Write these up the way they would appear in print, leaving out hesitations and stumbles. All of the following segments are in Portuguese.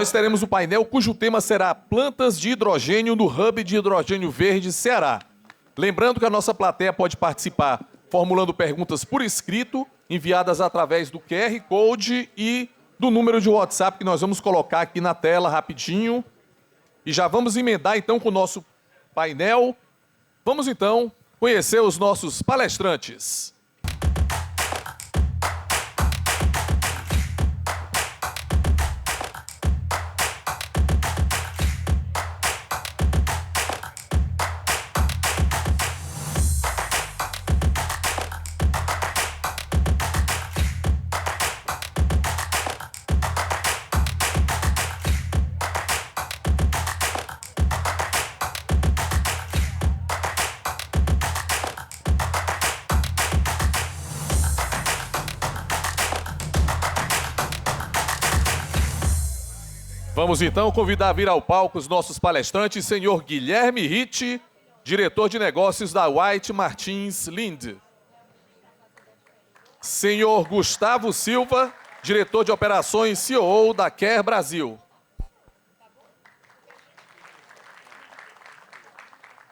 nós teremos o painel cujo tema será Plantas de Hidrogênio no Hub de Hidrogênio Verde, Ceará. Lembrando que a nossa plateia pode participar formulando perguntas por escrito, enviadas através do QR Code e do número de WhatsApp que nós vamos colocar aqui na tela rapidinho. E já vamos emendar então com o nosso painel. Vamos então conhecer os nossos palestrantes. Vamos então convidar a vir ao palco os nossos palestrantes, senhor Guilherme Ritt, diretor de negócios da White Martins Lind. Senhor Gustavo Silva, diretor de operações CEO da Care Brasil.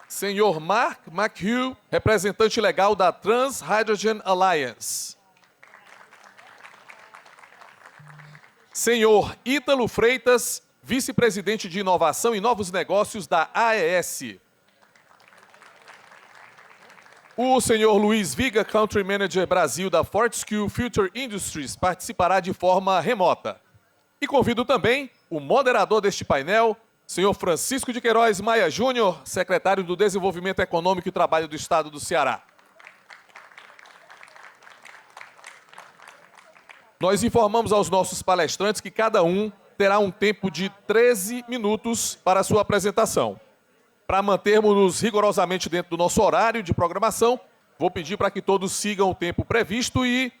Senhor Mark McHugh, representante legal da Trans Hydrogen Alliance. Senhor Ítalo Freitas, vice-presidente de Inovação e Novos Negócios da AES. O senhor Luiz Viga, Country Manager Brasil da Fortescue Future Industries, participará de forma remota. E convido também o moderador deste painel, senhor Francisco de Queiroz Maia Júnior, secretário do Desenvolvimento Econômico e Trabalho do Estado do Ceará. Nós informamos aos nossos palestrantes que cada um terá um tempo de 13 minutos para a sua apresentação. Para mantermos-nos rigorosamente dentro do nosso horário de programação, vou pedir para que todos sigam o tempo previsto e,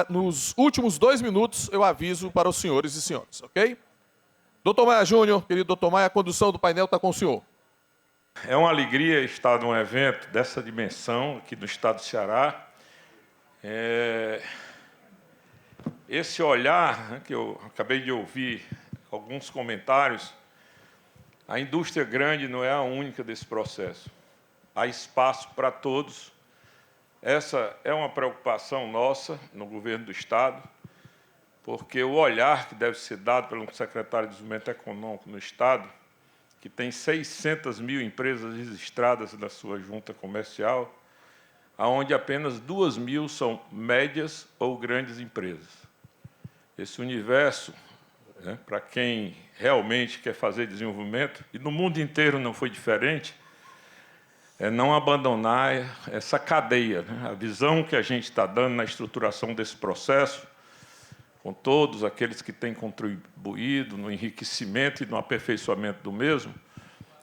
nos últimos 2 minutos, eu aviso para os senhores e senhores, ok? Doutor Maia Júnior, querido doutor Maia, a condução do painel está com o senhor. É uma alegria estar num evento dessa dimensão aqui no estado do Ceará. Esse olhar, que eu acabei de ouvir alguns comentários, a indústria grande não é a única desse processo. Há espaço para todos. Essa é uma preocupação nossa no governo do Estado, porque o olhar que deve ser dado pelo secretário de Desenvolvimento Econômico no Estado, que tem 600 mil empresas registradas na sua junta comercial, onde apenas 2 mil são médias ou grandes empresas. Esse universo, para quem realmente quer fazer desenvolvimento, e no mundo inteiro não foi diferente, é não abandonar essa cadeia, a visão que a gente está dando na estruturação desse processo, com todos aqueles que têm contribuído no enriquecimento e no aperfeiçoamento do mesmo,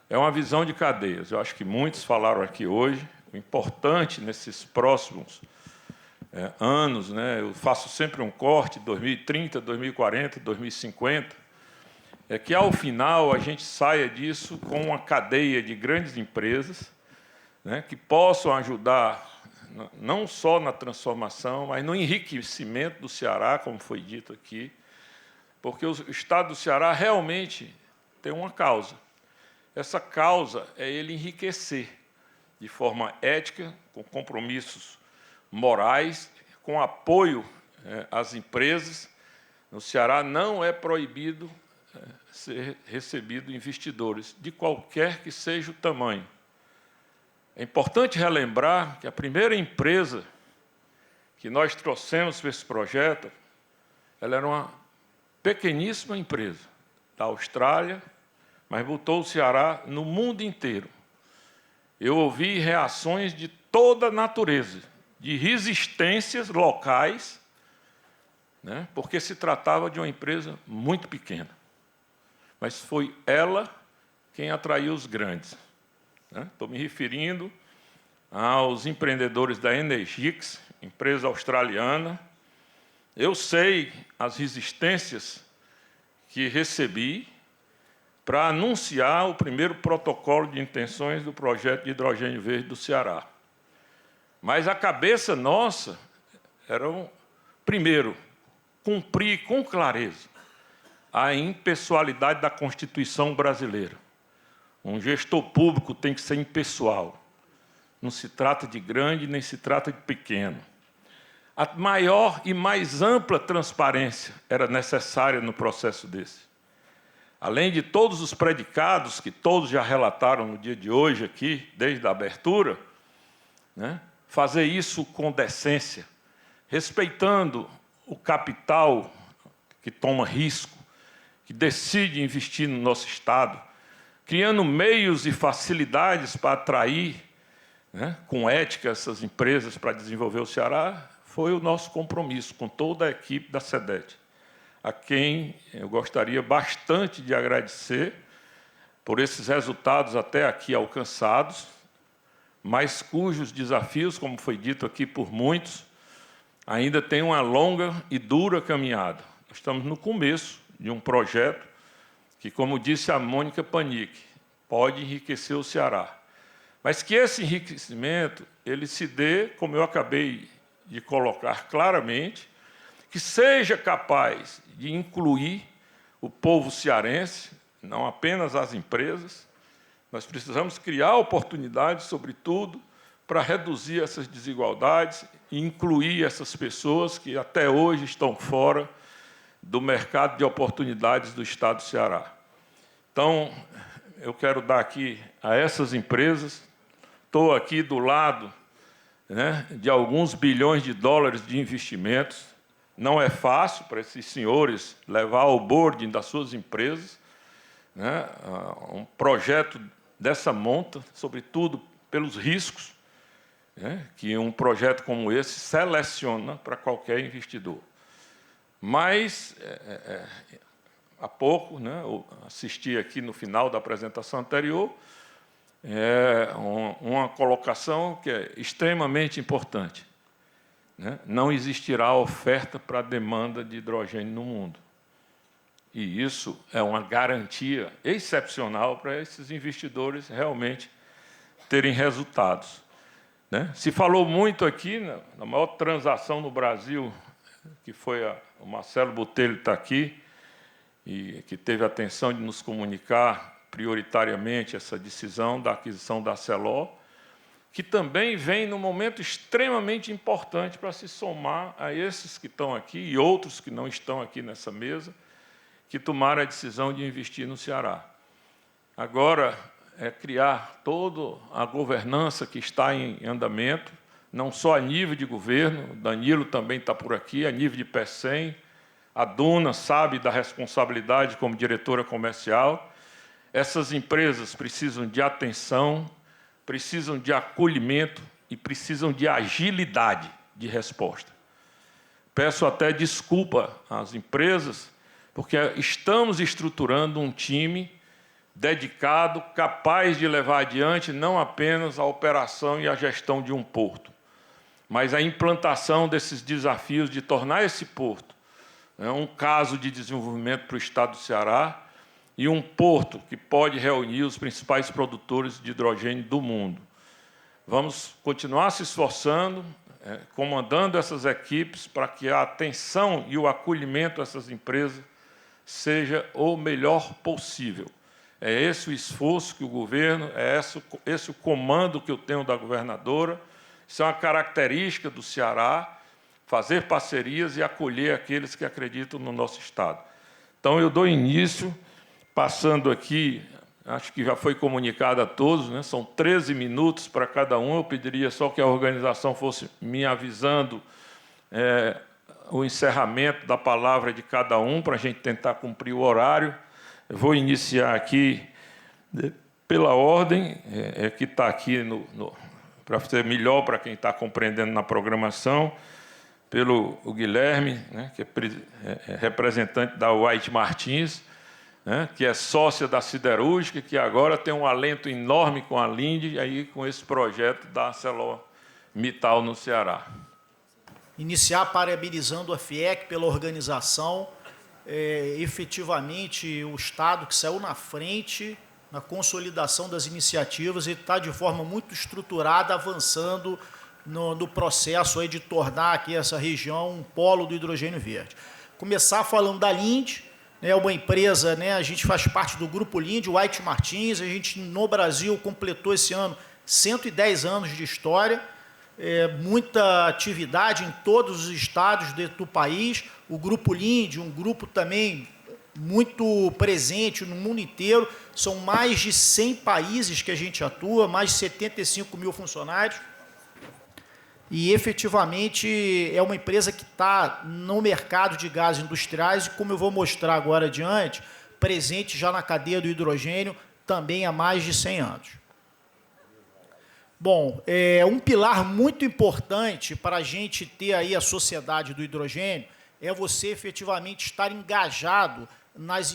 é uma visão de cadeias. Eu acho que muitos falaram aqui hoje, o importante nesses próximos anos, eu faço sempre um corte, 2030, 2040, 2050, é que, ao final, a gente saia disso com uma cadeia de grandes empresas que possam ajudar não só na transformação, mas no enriquecimento do Ceará, como foi dito aqui, porque o Estado do Ceará realmente tem uma causa. Essa causa é ele enriquecer de forma ética, com compromissos morais, com apoio às empresas. No Ceará não é proibido ser recebido investidores, de qualquer que seja o tamanho. É importante relembrar que a primeira empresa que nós trouxemos para esse projeto, ela era uma pequeníssima empresa da Austrália, mas botou o Ceará no mundo inteiro. Eu ouvi reações de toda a natureza, de resistências locais, porque se tratava de uma empresa muito pequena. Mas foi ela quem atraiu os grandes. Estou me referindo aos empreendedores da Energix, empresa australiana. Eu sei as resistências que recebi para anunciar o primeiro protocolo de intenções do projeto de hidrogênio verde do Ceará. Mas a cabeça nossa era, primeiro, cumprir com clareza a impessoalidade da Constituição brasileira. Um gestor público tem que ser impessoal. Não se trata de grande, nem se trata de pequeno. A maior e mais ampla transparência era necessária no processo desse. Além de todos os predicados que todos já relataram no dia de hoje aqui, desde a abertura, né, fazer isso com decência, respeitando o capital que toma risco, que decide investir no nosso Estado, criando meios e facilidades para atrair, né, com ética essas empresas para desenvolver o Ceará, foi o nosso compromisso com toda a equipe da SEDET, a quem eu gostaria bastante de agradecer por esses resultados até aqui alcançados, mas cujos desafios, como foi dito aqui por muitos, ainda têm uma longa e dura caminhada. Estamos no começo de um projeto que, como disse a Mônica Panic, pode enriquecer o Ceará. Mas que esse enriquecimento ele se dê, como eu acabei de colocar claramente, que seja capaz de incluir o povo cearense, não apenas as empresas. Nós precisamos criar oportunidades, sobretudo, para reduzir essas desigualdades e incluir essas pessoas que até hoje estão fora do mercado de oportunidades do Estado do Ceará. Então, eu quero dar aqui a essas empresas, estou aqui do lado, né, de alguns bilhões de dólares de investimentos. Não é fácil para esses senhores levar ao boarding das suas empresas, né, um projeto dessa monta, sobretudo pelos riscos, né, que um projeto como esse seleciona para qualquer investidor. Mas, há pouco, né, eu assisti aqui no final da apresentação anterior, uma colocação que é extremamente importante, né? Não existirá oferta para a demanda de hidrogênio no mundo. E isso é uma garantia excepcional para esses investidores realmente terem resultados, né? Se falou muito aqui, na maior transação no Brasil, que foi o Marcelo Botelho está aqui, e que teve a atenção de nos comunicar prioritariamente essa decisão da aquisição da Celor, que também vem num momento extremamente importante para se somar a esses que estão aqui e outros que não estão aqui nessa mesa, que tomaram a decisão de investir no Ceará. Agora, é criar toda a governança que está em andamento, não só a nível de governo, o Danilo também está por aqui, a nível de PECEM, a Duna sabe da responsabilidade como diretora comercial. Essas empresas precisam de atenção, precisam de acolhimento e precisam de agilidade de resposta. Peço até desculpa às empresas, porque estamos estruturando um time dedicado, capaz de levar adiante não apenas a operação e a gestão de um porto, mas a implantação desses desafios de tornar esse porto um caso de desenvolvimento para o Estado do Ceará e um porto que pode reunir os principais produtores de hidrogênio do mundo. Vamos continuar se esforçando, comandando essas equipes para que a atenção e o acolhimento dessas empresas seja o melhor possível. É esse o esforço que o governo, esse o comando que eu tenho da governadora. Isso é uma característica do Ceará, fazer parcerias e acolher aqueles que acreditam no nosso Estado. Então, eu dou início, passando aqui, acho que já foi comunicado a todos, né? São 13 minutos para cada um. Eu pediria só que a organização fosse me avisando o encerramento da palavra de cada um, para a gente tentar cumprir o horário. Eu vou iniciar aqui pela ordem, que está aqui, para ser melhor para quem está compreendendo na programação, pelo Guilherme, né, que é representante da White Martins, né, que é sócia da siderúrgica, que agora tem um alento enorme com a Linde, aí com esse projeto da ArcelorMittal no Ceará. Iniciar parabenizando a FIEC pela organização, efetivamente o Estado que saiu na frente na consolidação das iniciativas e está de forma muito estruturada, avançando no processo aí de tornar aqui essa região um polo do hidrogênio verde. Começar falando da Linde, É uma empresa, né, a gente faz parte do Grupo Linde, White Martins, a gente no Brasil completou esse ano 110 anos de história, muita atividade em todos os estados do país. O Grupo Linde, um grupo também muito presente no mundo inteiro, são mais de 100 países que a gente atua, mais de 75 mil funcionários, e efetivamente é uma empresa que está no mercado de gases industriais e, como eu vou mostrar agora adiante, presente já na cadeia do hidrogênio também há mais de 100 anos. Bom, um pilar muito importante para a gente ter aí a sociedade do hidrogênio é você efetivamente estar engajado nas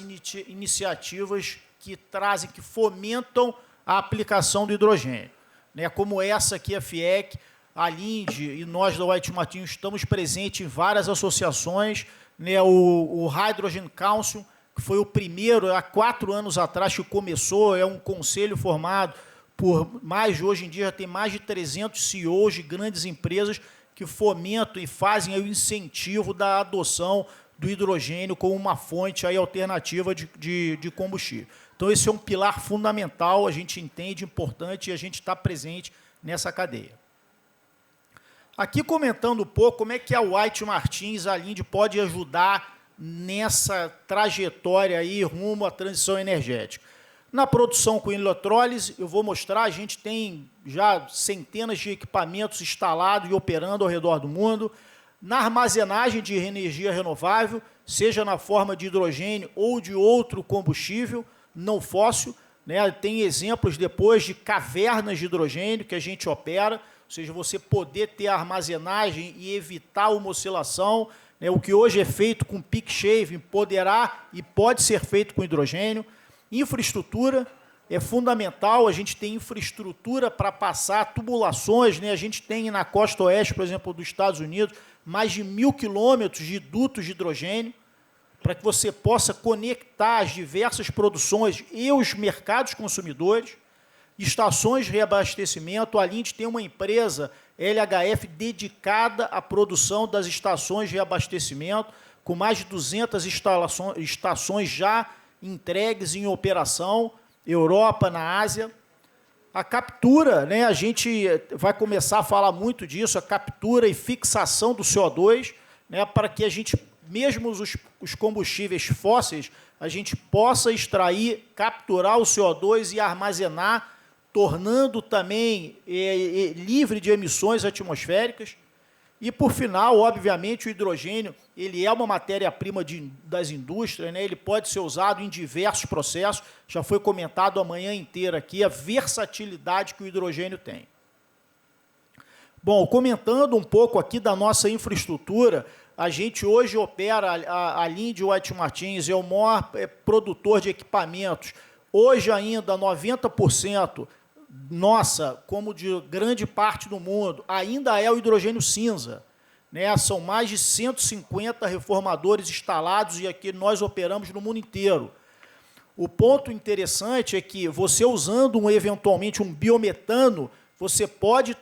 iniciativas que trazem, que fomentam a aplicação do hidrogênio, né? Como essa aqui, a FIEC, a Linde e nós da White Martins estamos presentes em várias associações, né? O Hydrogen Council, que foi o primeiro, há 4 anos atrás que começou, é um conselho formado por hoje em dia já tem mais de 300 CEOs de grandes empresas que fomentam e fazem o incentivo da adoção do hidrogênio como uma fonte aí alternativa de combustível. Então, esse é um pilar fundamental, a gente entende, importante, e a gente está presente nessa cadeia. Aqui comentando um pouco como é que a White Martins, a Linde, pode ajudar nessa trajetória aí rumo à transição energética. Na produção com eletrólise, eu vou mostrar, a gente tem já centenas de equipamentos instalados e operando ao redor do mundo. Na armazenagem de energia renovável, seja na forma de hidrogênio ou de outro combustível não fóssil, né? Tem exemplos depois de cavernas de hidrogênio que a gente opera, ou seja, você poder ter a armazenagem e evitar uma oscilação, né? O que hoje é feito com peak shaving poderá e pode ser feito com hidrogênio. Infraestrutura é fundamental, a gente tem infraestrutura para passar tubulações, né? A gente tem na costa oeste, por exemplo, dos Estados Unidos, mais de 1.000 quilômetros de dutos de hidrogênio, para que você possa conectar as diversas produções e os mercados consumidores, estações de reabastecimento. A Linde tem uma empresa LHF dedicada à produção das estações de reabastecimento, com mais de 200 estações já entregues em operação, Europa, na Ásia. A captura, né, a gente vai começar a falar muito disso, a captura e fixação do CO2, né, para que a gente, mesmo os combustíveis fósseis, a gente possa extrair, capturar o CO2 e armazenar, tornando também livre de emissões atmosféricas. E, por final, obviamente, o hidrogênio ele é uma matéria-prima das indústrias, né? Ele pode ser usado em diversos processos. Já foi comentado a manhã inteira aqui a versatilidade que o hidrogênio tem. Bom, comentando um pouco aqui da nossa infraestrutura, a gente hoje opera, a Linde White Martins é o maior produtor de equipamentos. Hoje ainda 90%, nossa, como de grande parte do mundo, ainda é o hidrogênio cinza, né? São mais de 150 reformadores instalados e aqui nós operamos no mundo inteiro. O ponto interessante é que você usando eventualmente um biometano, você pode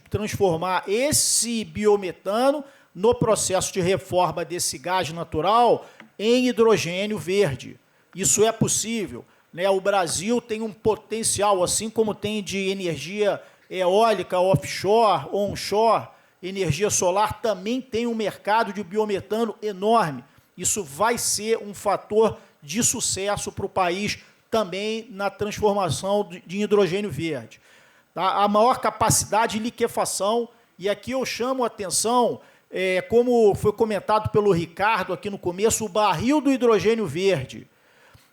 transformar esse biometano no processo de reforma desse gás natural em hidrogênio verde. Isso é possível. O Brasil tem um potencial, assim como tem de energia eólica, offshore, onshore, energia solar, também tem um mercado de biometano enorme. Isso vai ser um fator de sucesso para o país também na transformação de hidrogênio verde. A maior capacidade de liquefação, e aqui eu chamo a atenção, como foi comentado pelo Ricardo aqui no começo, o barril do hidrogênio verde.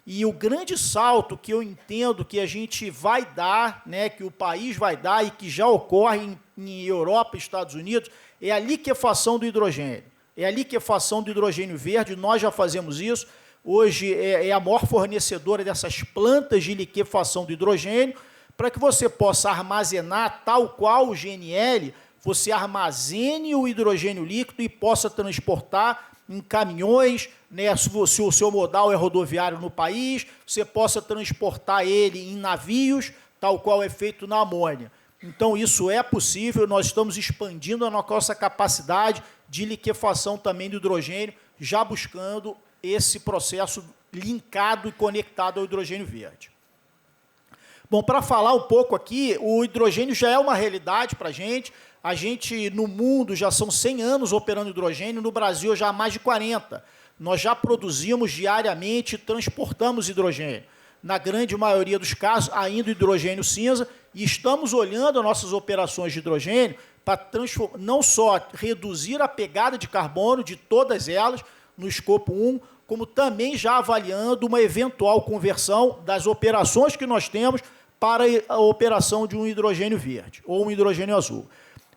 E o grande salto que eu entendo que a gente vai dar, né, que o país vai dar e que já ocorre em Europa e Estados Unidos, é a liquefação do hidrogênio. É a liquefação do hidrogênio verde, nós já fazemos isso. Hoje é a maior fornecedora dessas plantas de liquefação do hidrogênio, para que você possa armazenar, tal qual o GNL, você armazene o hidrogênio líquido e possa transportar em caminhões, né, se o seu modal é rodoviário no país, você possa transportar ele em navios, tal qual é feito na amônia. Então, isso é possível, nós estamos expandindo a nossa capacidade de liquefação também do hidrogênio, já buscando esse processo linkado e conectado ao hidrogênio verde. Bom, para falar um pouco aqui, o hidrogênio já é uma realidade para a gente. A gente, no mundo, já são 100 anos operando hidrogênio, no Brasil já há mais de 40. Nós já produzimos diariamente e transportamos hidrogênio. Na grande maioria dos casos, ainda hidrogênio cinza, e estamos olhando as nossas operações de hidrogênio para não só reduzir a pegada de carbono de todas elas, no escopo 1, como também já avaliando uma eventual conversão das operações que nós temos para a operação de um hidrogênio verde ou um hidrogênio azul.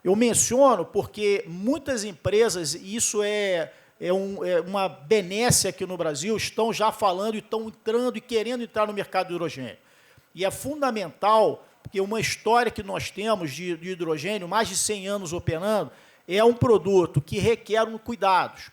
Eu menciono porque muitas empresas, e isso é uma benesse aqui no Brasil, estão já falando e estão entrando e querendo entrar no mercado do hidrogênio. E é fundamental, porque uma história que nós temos de hidrogênio, mais de 100 anos operando, é um produto que requer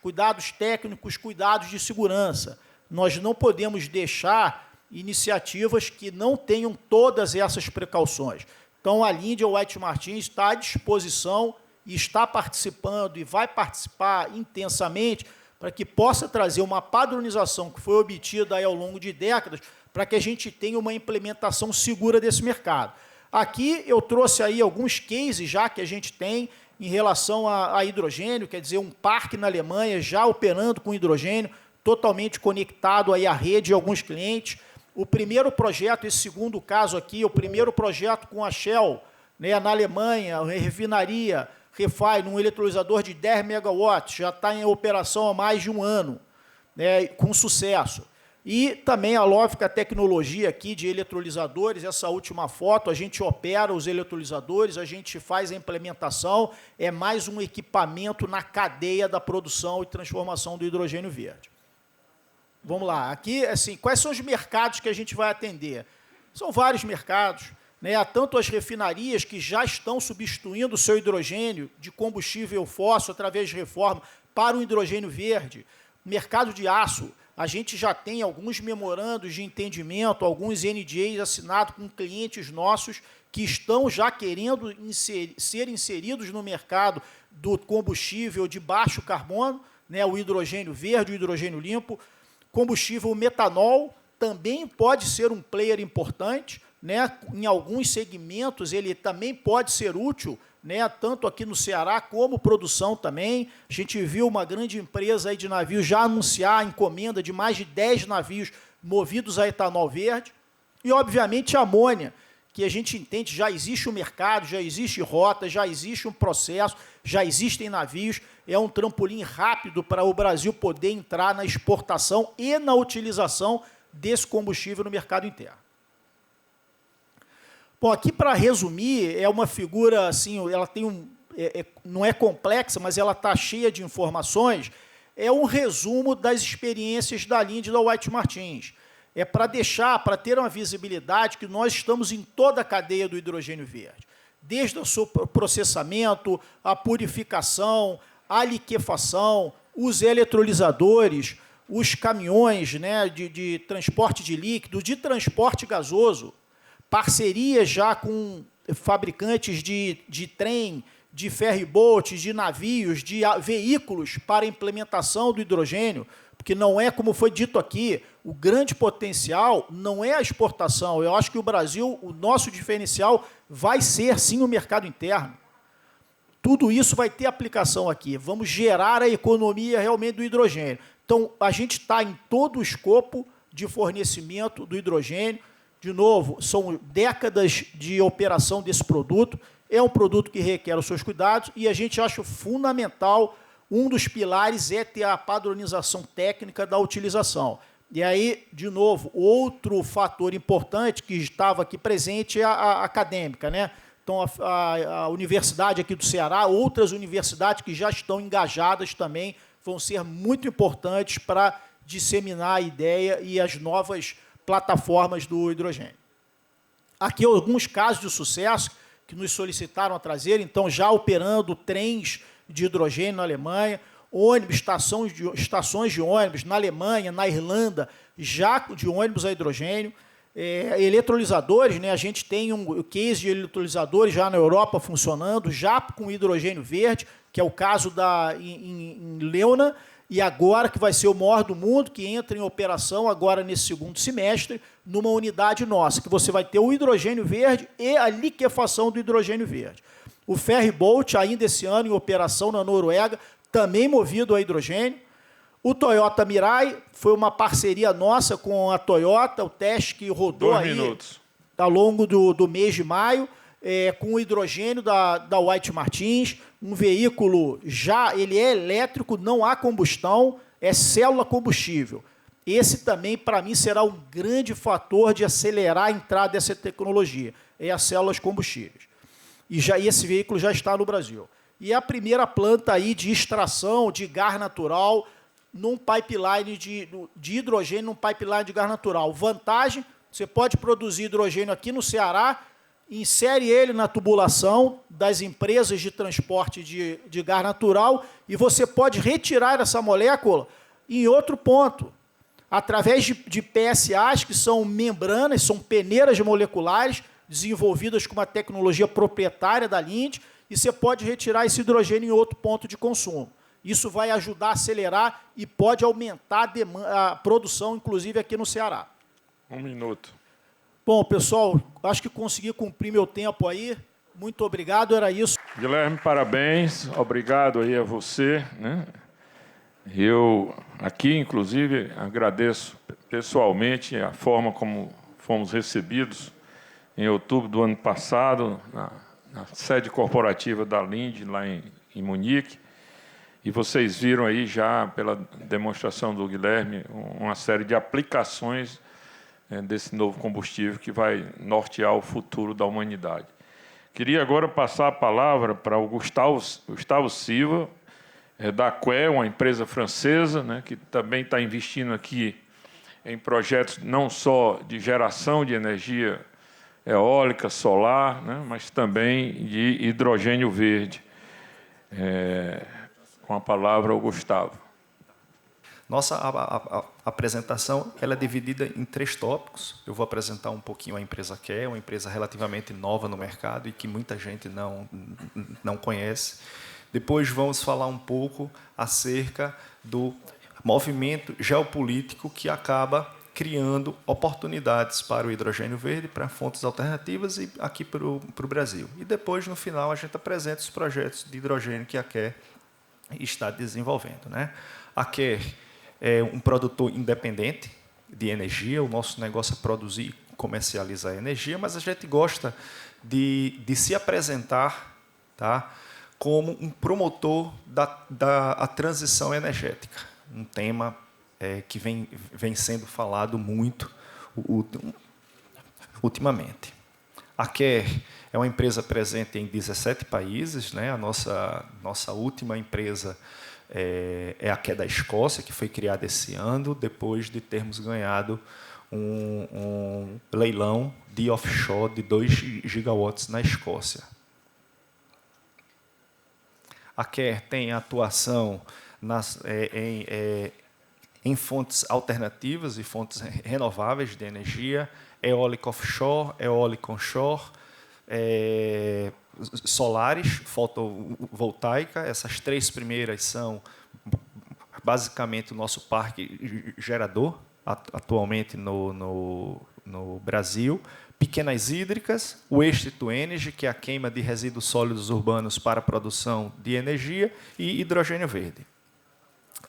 cuidados técnicos, cuidados de segurança. Nós não podemos deixar iniciativas que não tenham todas essas precauções. Então, a Linde White Martins está à disposição e está participando e vai participar intensamente para que possa trazer uma padronização que foi obtida aí ao longo de décadas para que a gente tenha uma implementação segura desse mercado. Aqui eu trouxe aí alguns cases já que a gente tem em relação a hidrogênio, quer dizer, um parque na Alemanha já operando com hidrogênio, totalmente conectado aí à rede de alguns clientes. O primeiro projeto, esse segundo caso aqui, o primeiro projeto com a Shell, né, na Alemanha, a refinaria Refine, um eletrolisador de 10 megawatts, já está em operação há mais de um ano, né, com sucesso. E também a Lovica Tecnologia aqui de eletrolisadores, essa última foto, a gente opera os eletrolisadores, a gente faz a implementação, é mais um equipamento na cadeia da produção e transformação do hidrogênio verde. Vamos lá, aqui, assim, quais são os mercados que a gente vai atender? São vários mercados, né? Há tanto as refinarias que já estão substituindo o seu hidrogênio de combustível fóssil através de reforma para o hidrogênio verde. Mercado de aço, a gente já tem alguns memorandos de entendimento, alguns NDAs assinados com clientes nossos que estão já querendo ser inseridos no mercado do combustível de baixo carbono, né? O hidrogênio verde, o hidrogênio limpo. Combustível metanol também pode ser um player importante, né? Em alguns segmentos ele também pode ser útil, né? Tanto aqui no Ceará como produção também. A gente viu uma grande empresa aí de navios já anunciar a encomenda de mais de 10 navios movidos a etanol verde. E, obviamente, a amônia, que a gente entende, já existe um mercado, já existe rota, já existe um processo, já existem navios, é um trampolim rápido para o Brasil poder entrar na exportação e na utilização desse combustível no mercado interno. Bom, aqui, para resumir, é uma figura, assim, ela tem não é complexa, mas ela está cheia de informações, é um resumo das experiências da Linde e da White Martins. É para ter uma visibilidade que nós estamos em toda a cadeia do hidrogênio verde, desde o seu processamento, a purificação, a liquefação, os eletrolisadores, os caminhões, né, de transporte de líquido, de transporte gasoso, parcerias já com fabricantes de trem, de ferry-boat, de navios, de veículos para implementação do hidrogênio, porque não é, como foi dito aqui, o grande potencial não é a exportação. Eu acho que o Brasil, o nosso diferencial vai ser, sim, o mercado interno. Tudo isso vai ter aplicação aqui. Vamos gerar a economia realmente do hidrogênio. Então, a gente está em todo o escopo de fornecimento do hidrogênio. De novo, são décadas de operação desse produto. É um produto que requer os seus cuidados e a gente acha fundamental, um dos pilares é ter a padronização técnica da utilização. E aí, de novo, outro fator importante que estava aqui presente é a acadêmica, né? Então, a Universidade aqui do Ceará, outras universidades que já estão engajadas também vão ser muito importantes para disseminar a ideia e as novas plataformas do hidrogênio. Aqui alguns casos de sucesso que nos solicitaram a trazer, então, já operando trens de hidrogênio na Alemanha, ônibus, estações de ônibus na Alemanha, na Irlanda, já de ônibus a hidrogênio. Eletrolisadores, né, a gente tem um case de eletrolisadores já na Europa funcionando, já com hidrogênio verde, que é o caso em Leuna, e agora que vai ser o maior do mundo, que entra em operação agora nesse segundo semestre, numa unidade nossa, que você vai ter o hidrogênio verde e a liquefação do hidrogênio verde. O Ferryboat, ainda esse ano em operação na Noruega, também movido a hidrogênio. O Toyota Mirai foi uma parceria nossa com a Toyota, o teste que rodou aí ao longo do mês de maio, com o hidrogênio da White Martins, um veículo ele é elétrico, não há combustão, é célula combustível. Esse também, para mim, será um grande fator de acelerar a entrada dessa tecnologia, as células combustíveis. E esse veículo já está no Brasil. E é a primeira planta aí de extração de gás natural num pipeline de hidrogênio, num pipeline de gás natural. Vantagem, você pode produzir hidrogênio aqui no Ceará, insere ele na tubulação das empresas de transporte de gás natural e você pode retirar essa molécula em outro ponto, através de PSAs, que são membranas, são peneiras moleculares, desenvolvidas com uma tecnologia proprietária da Linde, e você pode retirar esse hidrogênio em outro ponto de consumo. Isso vai ajudar a acelerar e pode aumentar a produção, inclusive aqui no Ceará. 1 minuto. Bom, pessoal, acho que consegui cumprir meu tempo aí. Muito obrigado, era isso. Guilherme, parabéns. Obrigado aí a você, né? Eu aqui, inclusive, agradeço pessoalmente a forma como fomos recebidos em outubro do ano passado, na sede corporativa da Linde, lá em Munique. E vocês viram aí já, pela demonstração do Guilherme, uma série de aplicações desse novo combustível que vai nortear o futuro da humanidade. Queria agora passar a palavra para o Gustavo Silva, da QUE, uma empresa francesa, né, que também está investindo aqui em projetos não só de geração de energia eólica, solar, né, mas também de hidrogênio verde. Com a palavra, o Gustavo. Nossa apresentação ela é dividida em 3 tópicos. Eu vou apresentar um pouquinho a empresa QUE, uma empresa relativamente nova no mercado e que muita gente não conhece. Depois vamos falar um pouco acerca do movimento geopolítico que acaba criando oportunidades para o hidrogênio verde, para fontes alternativas e aqui para o Brasil. E depois, no final, a gente apresenta os projetos de hidrogênio que a QUE está desenvolvendo, né? A QUE é um produtor independente de energia, o nosso negócio é produzir e comercializar energia, mas a gente gosta de se apresentar, tá, como um promotor da transição energética, um tema que vem sendo falado muito ultimamente. A QUE é uma empresa presente em 17 países, né? A nossa última empresa é a QUE da Escócia, que foi criada esse ano, depois de termos ganhado um leilão de offshore de 2 gigawatts na Escócia. A QUE tem atuação em fontes alternativas e fontes renováveis de energia, eólica offshore, eólica onshore, solares, fotovoltaica. Essas 3 primeiras são basicamente o nosso parque gerador, atualmente no Brasil. Pequenas hídricas, Waste to Energy, que é a queima de resíduos sólidos urbanos para a produção de energia, e hidrogênio verde.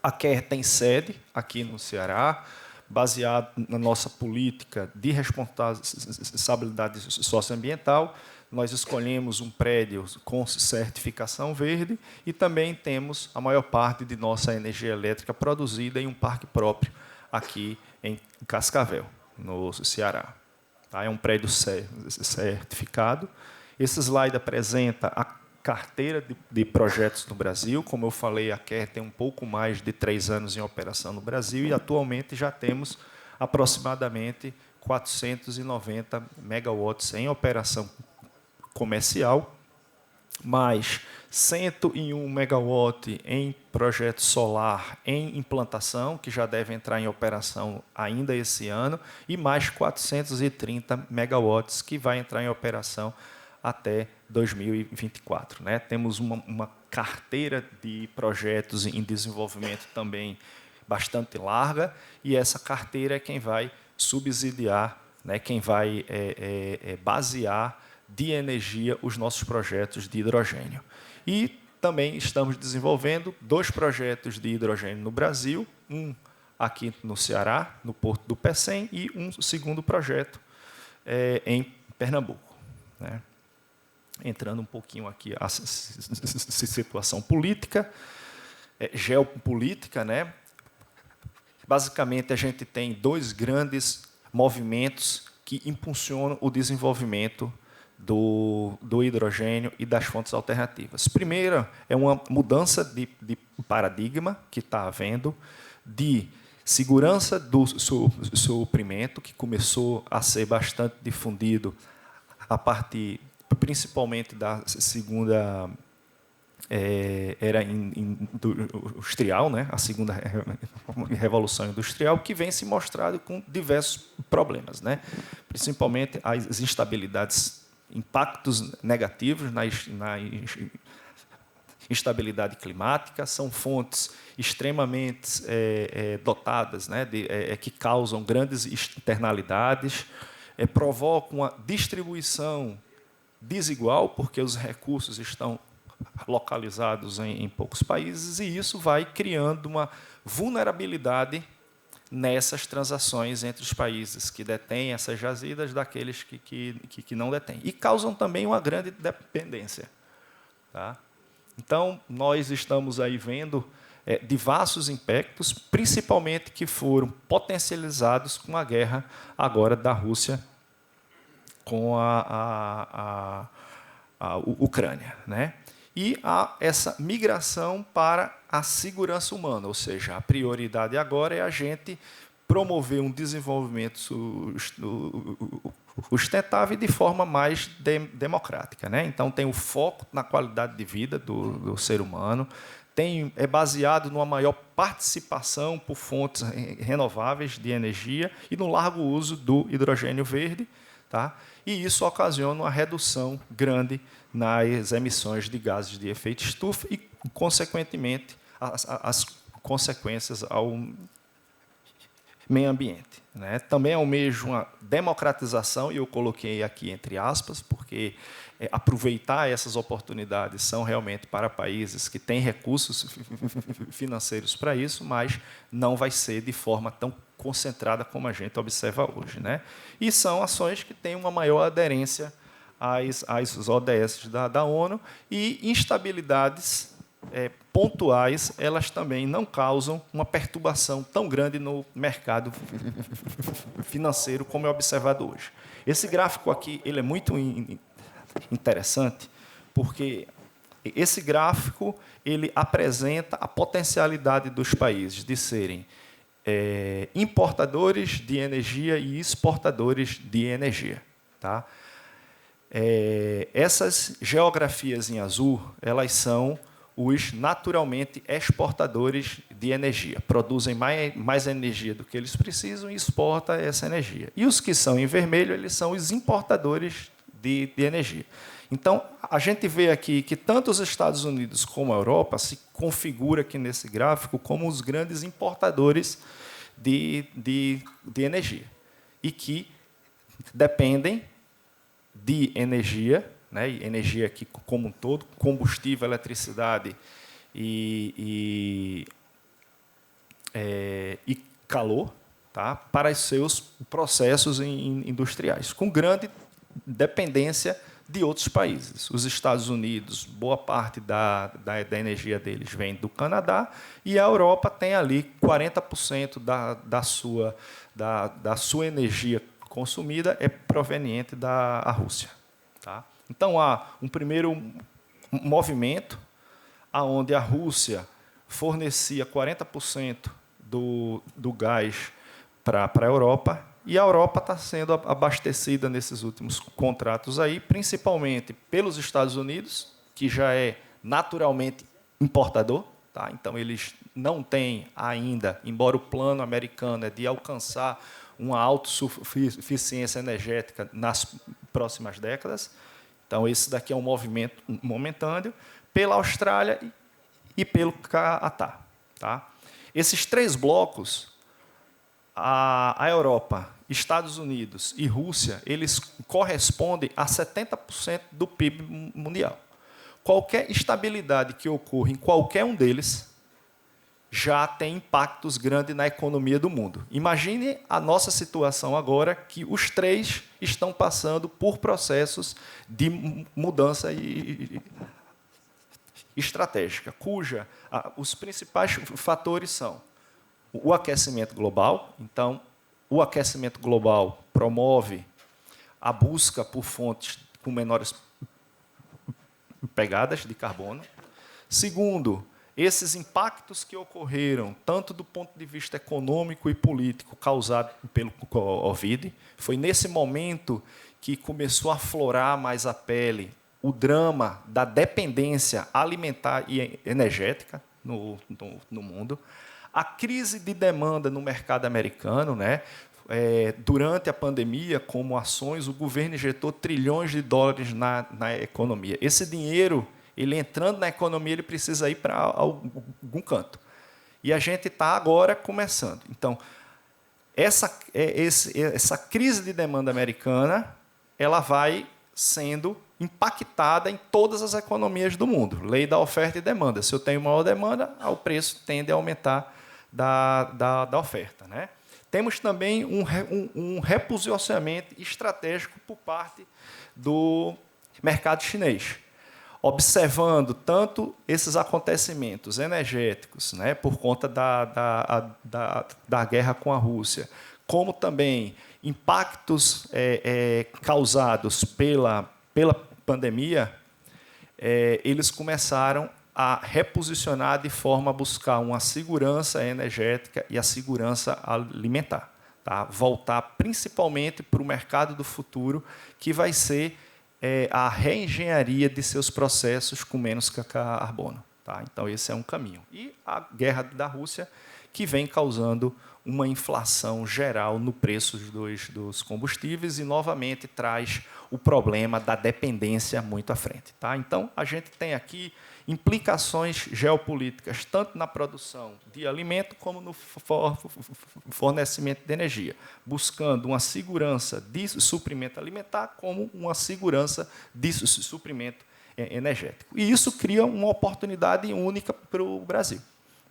A QUE tem sede aqui no Ceará, baseado na nossa política de responsabilidade socioambiental. Nós escolhemos um prédio com certificação verde e também temos a maior parte de nossa energia elétrica produzida em um parque próprio aqui em Cascavel, no Ceará. É um prédio certificado. Esse slide apresenta a carteira de projetos no Brasil. Como eu falei, a QUE tem um pouco mais de 3 anos em operação no Brasil e, atualmente, já temos aproximadamente 490 megawatts em operação comercial, mais 101 megawatt em projeto solar em implantação, que já deve entrar em operação ainda esse ano, e mais 430 megawatts que vai entrar em operação até 2024. Né? Temos uma carteira de projetos em desenvolvimento também bastante larga, e essa carteira é quem vai subsidiar, né, quem vai basear de energia os nossos projetos de hidrogênio. E também estamos desenvolvendo 2 projetos de hidrogênio no Brasil, um aqui no Ceará, no Porto do Pecém, e um segundo projeto em Pernambuco. Né? Entrando um pouquinho aqui a situação política, geopolítica, né? Basicamente, a gente tem 2 grandes movimentos que impulsionam o desenvolvimento do hidrogênio e das fontes alternativas. Primeiro, é uma mudança de paradigma que está havendo, de segurança do suprimento, que começou a ser bastante difundido a partir, principalmente, da segunda era industrial, né? A segunda revolução industrial, que vem se mostrando com diversos problemas, né? Principalmente as instabilidades, impactos negativos na instabilidade climática, são fontes extremamente dotadas, né? Que causam grandes externalidades, provocam uma distribuição desigual, porque os recursos estão localizados em poucos países, e isso vai criando uma vulnerabilidade nessas transações entre os países que detêm essas jazidas daqueles que não detêm. E causam também uma grande dependência. Tá? Então, nós estamos aí vendo diversos impactos, principalmente que foram potencializados com a guerra agora da Rússia com a Ucrânia, né? E há essa migração para a segurança humana, ou seja, a prioridade agora é a gente promover um desenvolvimento sustentável de forma mais democrática, né? Então, tem o foco na qualidade de vida do ser humano, é baseado numa maior participação por fontes renováveis de energia e no largo uso do hidrogênio verde, tá? E isso ocasiona uma redução grande nas emissões de gases de efeito estufa e, consequentemente, as consequências ao meio ambiente. Né? Também almejo uma democratização, e eu coloquei aqui entre aspas, porque aproveitar essas oportunidades são realmente para países que têm recursos financeiros para isso, mas não vai ser de forma tão concentrada como a gente observa hoje. Né? E são ações que têm uma maior aderência às ODS da ONU, e instabilidades pontuais, elas também não causam uma perturbação tão grande no mercado financeiro como é observado hoje. Esse gráfico aqui ele é muito interessante, porque esse gráfico ele apresenta a potencialidade dos países de serem importadores de energia e exportadores de energia. Tá? Essas geografias em azul, elas são os naturalmente exportadores de energia. Produzem mais energia do que eles precisam e exportam essa energia. E os que são em vermelho, eles são os importadores de energia. Então, a gente vê aqui que tanto os Estados Unidos como a Europa se configura aqui nesse gráfico como os grandes importadores de energia e que dependem de energia, né, energia aqui como um todo, combustível, eletricidade e calor, tá, para os seus processos industriais, com grande dependência de outros países. Os Estados Unidos, boa parte da energia deles vem do Canadá, e a Europa tem ali 40% da sua energia consumida é proveniente da Rússia. Tá? Então, há um primeiro movimento onde a Rússia fornecia 40% do gás para a Europa, e a Europa está sendo abastecida nesses últimos contratos aí, principalmente pelos Estados Unidos, que já é naturalmente importador. Tá? Então, eles não têm ainda, embora o plano americano é de alcançar uma autossuficiência energética nas próximas décadas. Então, esse daqui é um movimento momentâneo pela Austrália e pelo Catar. Tá? Esses 3 blocos, a Europa, Estados Unidos e Rússia, eles correspondem a 70% do PIB mundial. Qualquer estabilidade que ocorra em qualquer um deles já tem impactos grandes na economia do mundo. Imagine a nossa situação agora, que os 3 estão passando por processos de mudança estratégica, cuja os principais fatores são o aquecimento global. Então, o aquecimento global promove a busca por fontes com menores pegadas de carbono. Segundo, esses impactos que ocorreram, tanto do ponto de vista econômico e político, causado pelo Covid, foi nesse momento que começou a aflorar mais a pele o drama da dependência alimentar e energética no mundo, a crise de demanda no mercado americano, né? Durante a pandemia, como ações, o governo injetou trilhões de dólares na economia. Esse dinheiro, ele entrando na economia, ele precisa ir para algum canto. E a gente está agora começando. Então, essa crise de demanda americana, ela vai sendo impactada em todas as economias do mundo. Lei da oferta e demanda. Se eu tenho maior demanda, o preço tende a aumentar da oferta, né? Temos também um reposicionamento estratégico por parte do mercado chinês, observando tanto esses acontecimentos energéticos, né, por conta da guerra com a Rússia, como também impactos causados pela pandemia, eles começaram a reposicionar de forma a buscar uma segurança energética e a segurança alimentar. Tá? Voltar principalmente para o mercado do futuro, que vai ser a reengenharia de seus processos com menos carbono. Tá? Então, esse é um caminho. E a guerra da Rússia, que vem causando uma inflação geral no preço dos combustíveis e, novamente, traz o problema da dependência muito à frente. Tá? Então, a gente tem aqui implicações geopolíticas, tanto na produção de alimento como no fornecimento de energia, buscando uma segurança de suprimento alimentar como uma segurança de suprimento energético. E isso cria uma oportunidade única para o Brasil.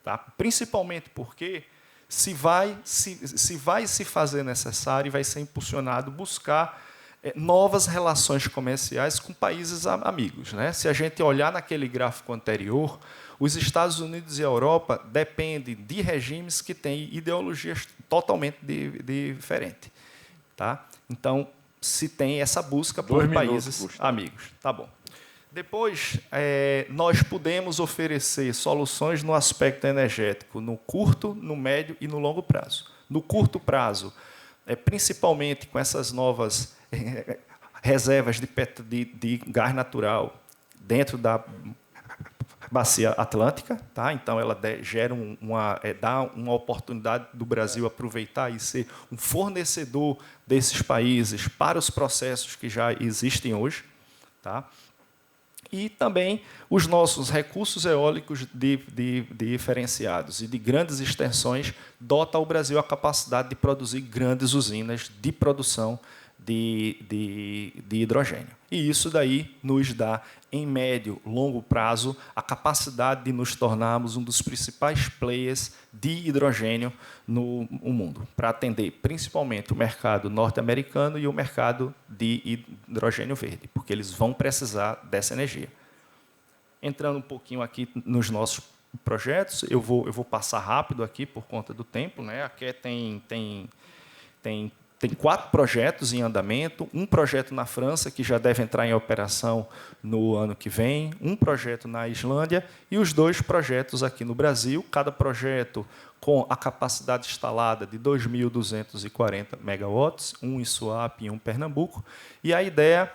Tá? Principalmente porque se vai se fazer necessário e vai ser impulsionado buscar novas relações comerciais com países amigos, né? Se a gente olhar naquele gráfico anterior, os Estados Unidos e a Europa dependem de regimes que têm ideologias totalmente diferentes. Tá? Então, se tem essa busca por países amigos. Tá bom. Depois, nós podemos oferecer soluções no aspecto energético, no curto, no médio e no longo prazo. No curto prazo, principalmente com essas novas reservas de gás natural dentro da bacia atlântica, tá? Então ela gera dá uma oportunidade do Brasil aproveitar e ser um fornecedor desses países para os processos que já existem hoje, tá? E também os nossos recursos eólicos diferenciados e de grandes extensões dotam o Brasil a capacidade de produzir grandes usinas de produção de hidrogênio. E isso daí nos dá, em médio, longo prazo, a capacidade de nos tornarmos um dos principais players de hidrogênio no mundo, para atender principalmente o mercado norte-americano e o mercado de hidrogênio verde, porque eles vão precisar dessa energia. Entrando um pouquinho aqui nos nossos projetos, eu vou passar rápido aqui por conta do tempo, né? Aqui tem 4 projetos em andamento, um projeto na França, que já deve entrar em operação no ano que vem, um projeto na Islândia e os 2 projetos aqui no Brasil, cada projeto com a capacidade instalada de 2.240 megawatts, um em Suape e um em Pernambuco. E a ideia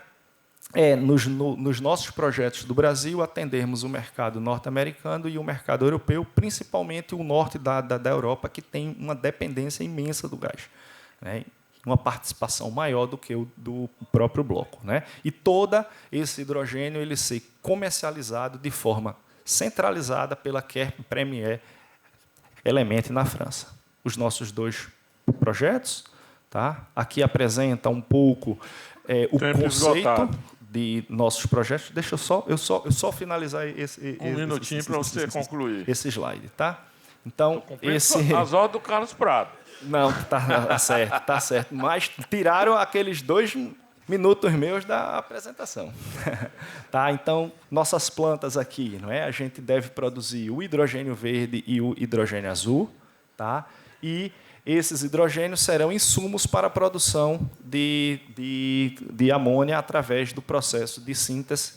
é, nos nossos projetos do Brasil, atendermos o mercado norte-americano e o mercado europeu, principalmente o norte da Europa, que tem uma dependência imensa do gás, né? uma participação maior do que o do próprio bloco, né? E todo esse hidrogênio ele ser comercializado de forma centralizada pela Cair Premier Element na França. Os nossos 2 projetos, tá? Aqui apresenta um pouco o Tempo conceito esgotado. de nossos projetos. Deixa eu só finalizar Minutinho para você concluir. esse slide, tá? Então, As ordens do Carlos Prado. não, tá certo, tá certo. Mas tiraram aqueles 2 minutos meus da apresentação. Tá? Então, nossas plantas aqui, não é? A gente deve produzir o hidrogênio verde e o hidrogênio azul, tá? E esses hidrogênios serão insumos para a produção de amônia através do processo de síntese.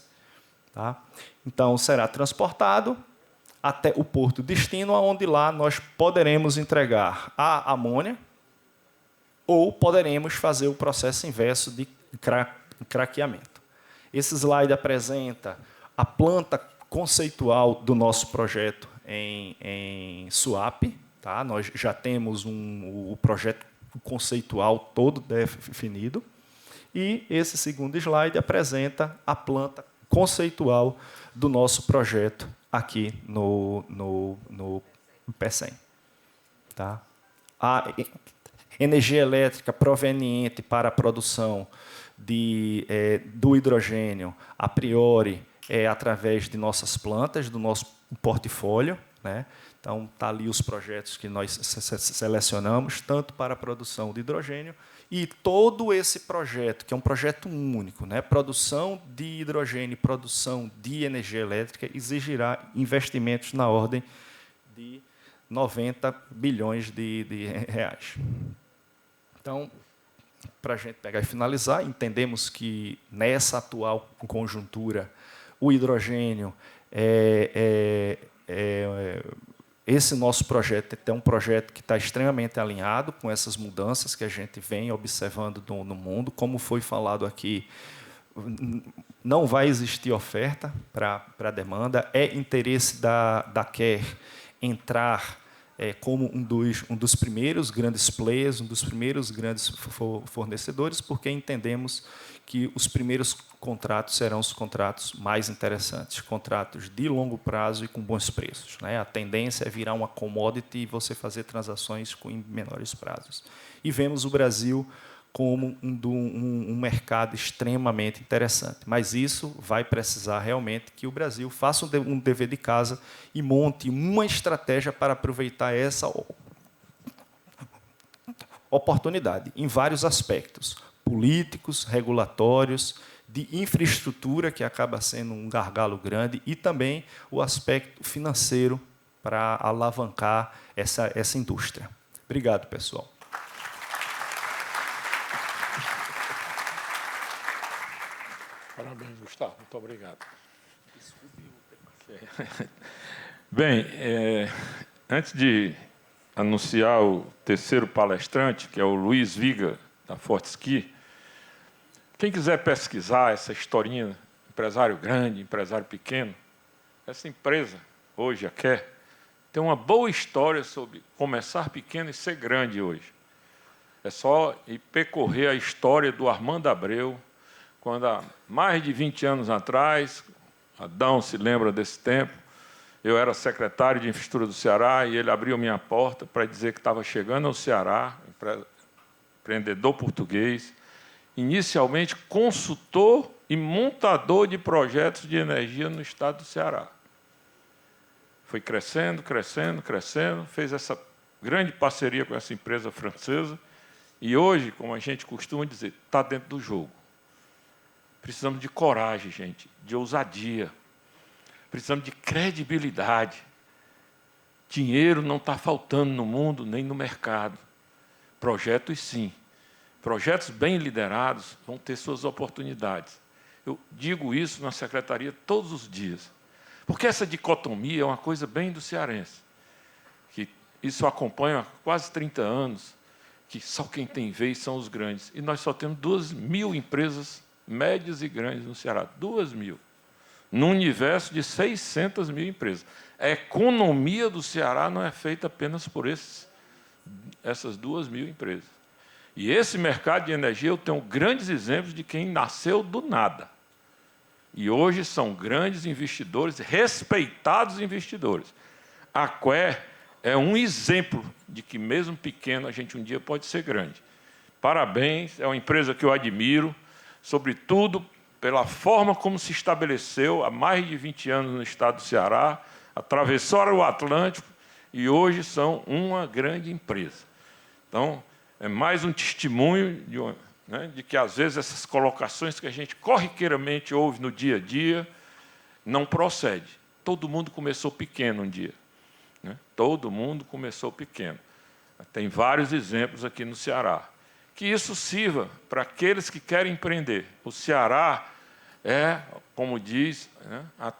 Tá? Então, será transportado até o porto destino, onde lá nós poderemos entregar a amônia ou poderemos fazer o processo inverso de craqueamento. Esse slide apresenta a planta conceitual do nosso projeto em Suape. Tá? Nós já temos o projeto conceitual todo definido. E esse segundo slide apresenta a planta conceitual do nosso projeto aqui no PECEM. Tá? A energia elétrica proveniente para a produção do hidrogênio, a priori, é através de nossas plantas, do nosso portfólio, né? Então, está ali os projetos que nós selecionamos, tanto para a produção de hidrogênio, e todo esse projeto, que é um projeto único, né? Produção de hidrogênio, produção de energia elétrica, exigirá investimentos na ordem de 90 bilhões de reais. Então, para a gente pegar e finalizar, entendemos que, nessa atual conjuntura, o hidrogênio esse nosso projeto é um projeto que está extremamente alinhado com essas mudanças que a gente vem observando no mundo. Como foi falado aqui, não vai existir oferta para a demanda. É interesse da Cair entrar como um dos primeiros grandes players, um dos primeiros grandes fornecedores, porque entendemos que os primeiros contratos serão os contratos mais interessantes, contratos de longo prazo e com bons preços, né? A tendência é virar uma commodity e você fazer transações em menores prazos. E vemos o Brasil como um mercado extremamente interessante. Mas isso vai precisar realmente que o Brasil faça um dever de casa e monte uma estratégia para aproveitar essa oportunidade, em vários aspectos, políticos, regulatórios, de infraestrutura, que acaba sendo um gargalo grande, e também o aspecto financeiro para alavancar essa indústria. Obrigado, pessoal. Parabéns, Gustavo. Muito obrigado. Bem, antes de anunciar o terceiro palestrante, que é o Luiz Viga, da Fortescue, quem quiser pesquisar essa historinha, empresário grande, empresário pequeno, essa empresa, hoje, a Cair, tem uma boa história sobre começar pequeno e ser grande hoje. É só ir percorrer a história do Armando Abreu, quando há mais de 20 anos atrás, Adão se lembra desse tempo, eu era secretário de Infraestrutura do Ceará e ele abriu minha porta para dizer que estava chegando ao Ceará, empreendedor português, inicialmente consultor e montador de projetos de energia no estado do Ceará. Foi crescendo, crescendo, crescendo, fez essa grande parceria com essa empresa francesa e hoje, como a gente costuma dizer, está dentro do jogo. Precisamos de coragem, gente, de ousadia. Precisamos de credibilidade. Dinheiro não está faltando no mundo nem no mercado. Projetos, sim. Projetos bem liderados vão ter suas oportunidades. Eu digo isso na secretaria todos os dias. Porque essa dicotomia é uma coisa bem do cearense. Que isso acompanha há quase 30 anos, que só quem tem vez são os grandes. E nós só temos 2.000 empresas médias e grandes no Ceará. 2.000. Num universo de 600.000 empresas. A economia do Ceará não é feita apenas por essas 2.000 empresas. E esse mercado de energia, eu tenho grandes exemplos de quem nasceu do nada. E hoje são grandes investidores, respeitados investidores. A Quer é um exemplo de que, mesmo pequeno, a gente um dia pode ser grande. Parabéns, é uma empresa que eu admiro, sobretudo pela forma como se estabeleceu há mais de 20 anos no estado do Ceará, atravessaram o Atlântico e hoje são uma grande empresa. Então, é mais um testemunho de que, às vezes, essas colocações que a gente corriqueiramente ouve no dia a dia não procede. Todo mundo começou pequeno um dia. Todo mundo começou pequeno. Tem vários exemplos aqui no Ceará. Que isso sirva para aqueles que querem empreender. O Ceará é, como diz, a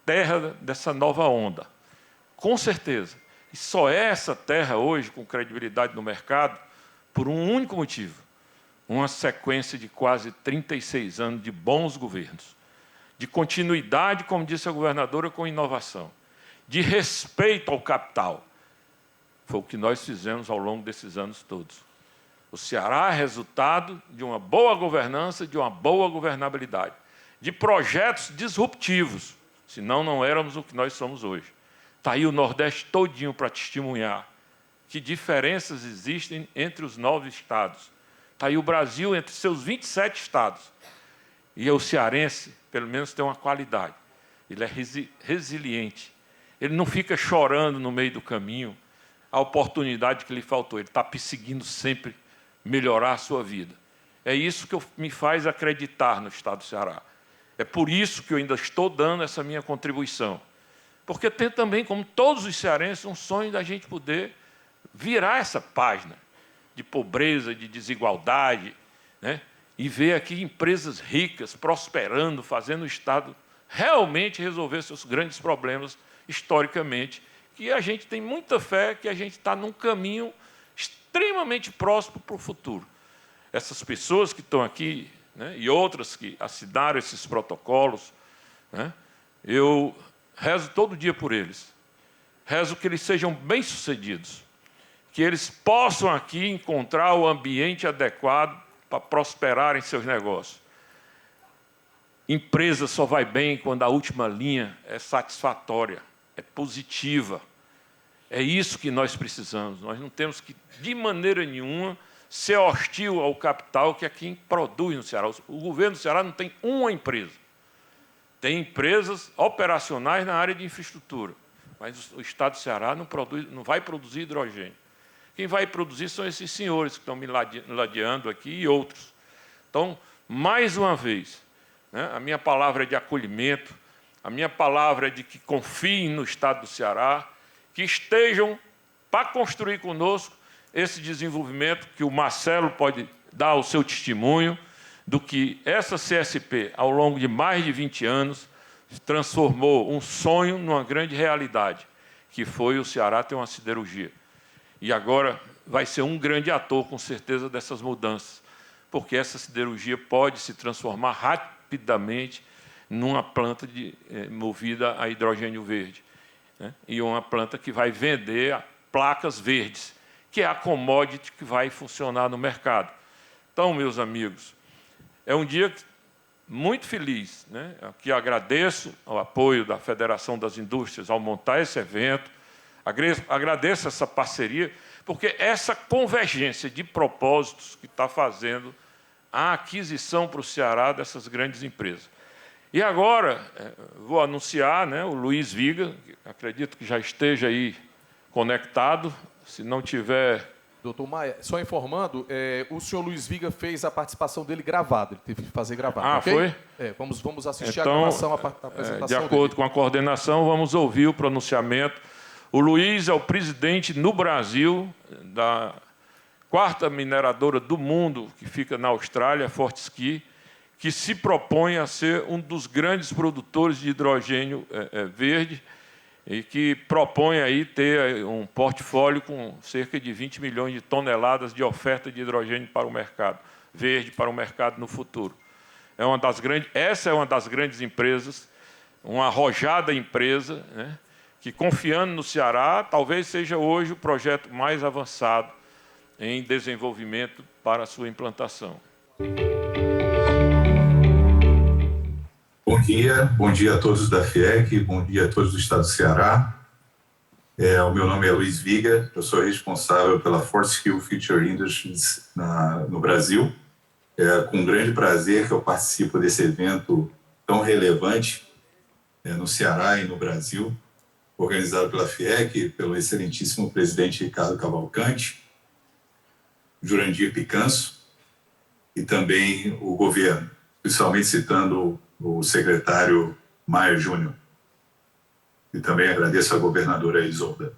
terra dessa nova onda. Com certeza. E só é essa terra hoje, com credibilidade no mercado, por um único motivo: uma sequência de quase 36 anos de bons governos, de continuidade, como disse a governadora, com inovação, de respeito ao capital. Foi o que nós fizemos ao longo desses anos todos. O Ceará é resultado de uma boa governança, de uma boa governabilidade, de projetos disruptivos, senão não éramos o que nós somos hoje. Está aí o Nordeste todinho para testemunhar que diferenças existem entre os 9 estados. Está aí o Brasil entre seus 27 estados. E o cearense, pelo menos, tem uma qualidade. Ele é resiliente. Ele não fica chorando no meio do caminho a oportunidade que lhe faltou. Ele está perseguindo sempre melhorar a sua vida. É isso que me faz acreditar no estado do Ceará. É por isso que eu ainda estou dando essa minha contribuição. Porque tem também, como todos os cearenses, um sonho da gente poder virar essa página de pobreza, de desigualdade, e ver aqui empresas ricas prosperando, fazendo o Estado realmente resolver seus grandes problemas historicamente, que a gente tem muita fé que a gente está num caminho extremamente próximo para o futuro. Essas pessoas que estão aqui, e outras que assinaram esses protocolos, eu rezo todo dia por eles. Rezo que eles sejam bem-sucedidos, que eles possam aqui encontrar o ambiente adequado para prosperar em seus negócios. Empresa só vai bem quando a última linha é satisfatória, é positiva. É isso que nós precisamos. Nós não temos que, de maneira nenhuma, ser hostil ao capital, que é quem produz no Ceará. O governo do Ceará não tem uma empresa. Tem empresas operacionais na área de infraestrutura, mas o Estado do Ceará não vai produzir hidrogênio. Quem vai produzir são esses senhores que estão me ladeando aqui e outros. Então, mais uma vez, a minha palavra é de acolhimento, a minha palavra é de que confiem no Estado do Ceará, que estejam para construir conosco esse desenvolvimento, que o Marcelo pode dar o seu testemunho, do que essa CSP, ao longo de mais de 20 anos, transformou um sonho numa grande realidade, que foi o Ceará ter uma siderurgia. E agora vai ser um grande ator, com certeza, dessas mudanças, porque essa siderurgia pode se transformar rapidamente numa planta movida a hidrogênio verde, e uma planta que vai vender placas verdes, que é a commodity que vai funcionar no mercado. Então, meus amigos, é um dia muito feliz, que agradeço o apoio da Federação das Indústrias ao montar esse evento, agradeço essa parceria, porque essa convergência de propósitos que está fazendo a aquisição para o Ceará dessas grandes empresas. E agora, vou anunciar, o Luiz Viga, que acredito que já esteja aí conectado, se não tiver... Doutor Maia, só informando, o senhor Luiz Viga fez a participação dele gravada, ele teve que fazer gravado. Okay? Foi? Vamos assistir então, a gravação, a apresentação de acordo dele. Com a coordenação, vamos ouvir o pronunciamento. O Luiz é o presidente no Brasil da 4ª mineradora do mundo, que fica na Austrália, Fortescue, que se propõe a ser um dos grandes produtores de hidrogênio verde, e que propõe aí ter um portfólio com cerca de 20 milhões de toneladas de oferta de hidrogênio para o mercado verde, para o mercado no futuro. Essa é uma das grandes empresas, uma arrojada empresa, que, confiando no Ceará, talvez seja hoje o projeto mais avançado em desenvolvimento para a sua implantação. Bom dia a todos da FIEC, bom dia a todos do estado do Ceará. O meu nome é Luiz Viga, eu sou responsável pela Fortescue Future Industries no Brasil. É com grande prazer que eu participo desse evento tão relevante no Ceará e no Brasil, organizado pela FIEC, pelo excelentíssimo presidente Ricardo Cavalcante, Jurandir Picanso e também o governo, principalmente citando o secretário Maia Júnior. E também agradeço à governadora Isolda.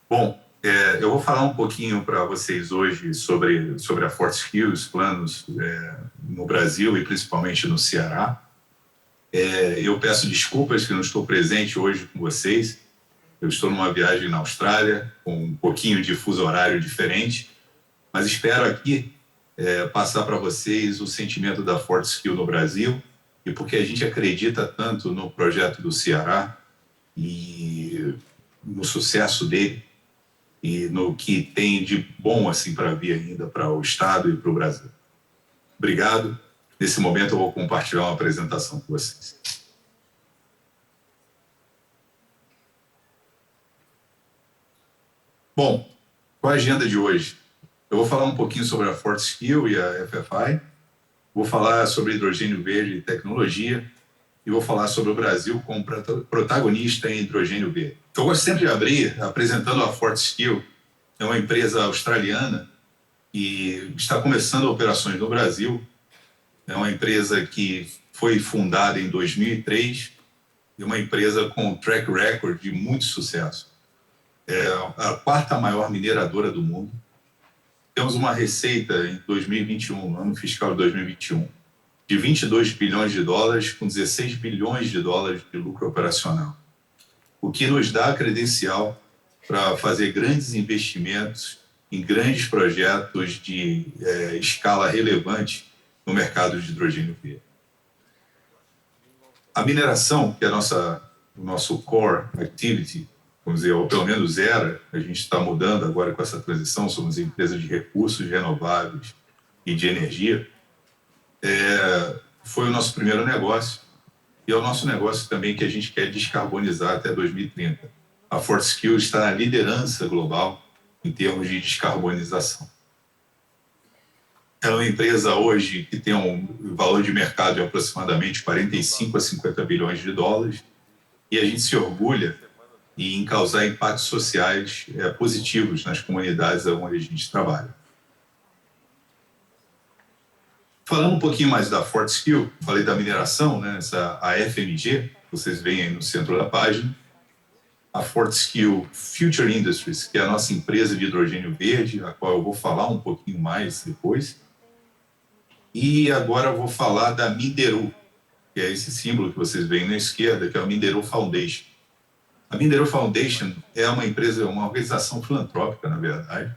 Bom, eu vou falar um pouquinho para vocês hoje sobre a Fortescue, os planos no Brasil e principalmente no Ceará. Eu peço desculpas que não estou presente hoje com vocês. Eu estou numa viagem na Austrália, com um pouquinho de fuso horário diferente, mas espero aqui passar para vocês o sentimento da Fortescue no Brasil e porque a gente acredita tanto no projeto do Ceará e no sucesso dele e no que tem de bom assim para vir ainda para o Estado e para o Brasil. Obrigado. Nesse momento eu vou compartilhar uma apresentação com vocês. Bom, qual a agenda de hoje? Eu vou falar um pouquinho sobre a Fortescue e a FFI, vou falar sobre hidrogênio verde e tecnologia e vou falar sobre o Brasil como protagonista em hidrogênio verde. Eu gosto sempre de abrir apresentando a Fortescue, é uma empresa australiana e está começando operações no Brasil. É uma empresa que foi fundada em 2003 e uma empresa com um track record de muito sucesso. É a quarta maior mineradora do mundo. Temos uma receita em 2021, no ano fiscal de 2021, de 22 bilhões de dólares, com 16 bilhões de dólares de lucro operacional, o que nos dá a credencial para fazer grandes investimentos em grandes projetos de escala relevante no mercado de hidrogênio verde. A mineração, que é o nosso core activity, vamos dizer, ou pelo menos era, a gente está mudando agora com essa transição, somos empresa de recursos renováveis e de energia, foi o nosso primeiro negócio e é o nosso negócio também que a gente quer descarbonizar até 2030. A Fortescue está na liderança global em termos de descarbonização. É uma empresa hoje que tem um valor de mercado de aproximadamente 45 a 50 bilhões de dólares e a gente se orgulha em causar impactos sociais positivos nas comunidades onde a gente trabalha. Falando um pouquinho mais da Fortescue, falei da mineração, né? A FMG, vocês veem aí no centro da página. A Fortescue Future Industries, que é a nossa empresa de hidrogênio verde, a qual eu vou falar um pouquinho mais depois. E agora eu vou falar da Minderu, que é esse símbolo que vocês veem na esquerda, que é a Minderu Foundation. A Minderu Foundation é uma empresa, uma organização filantrópica, na verdade.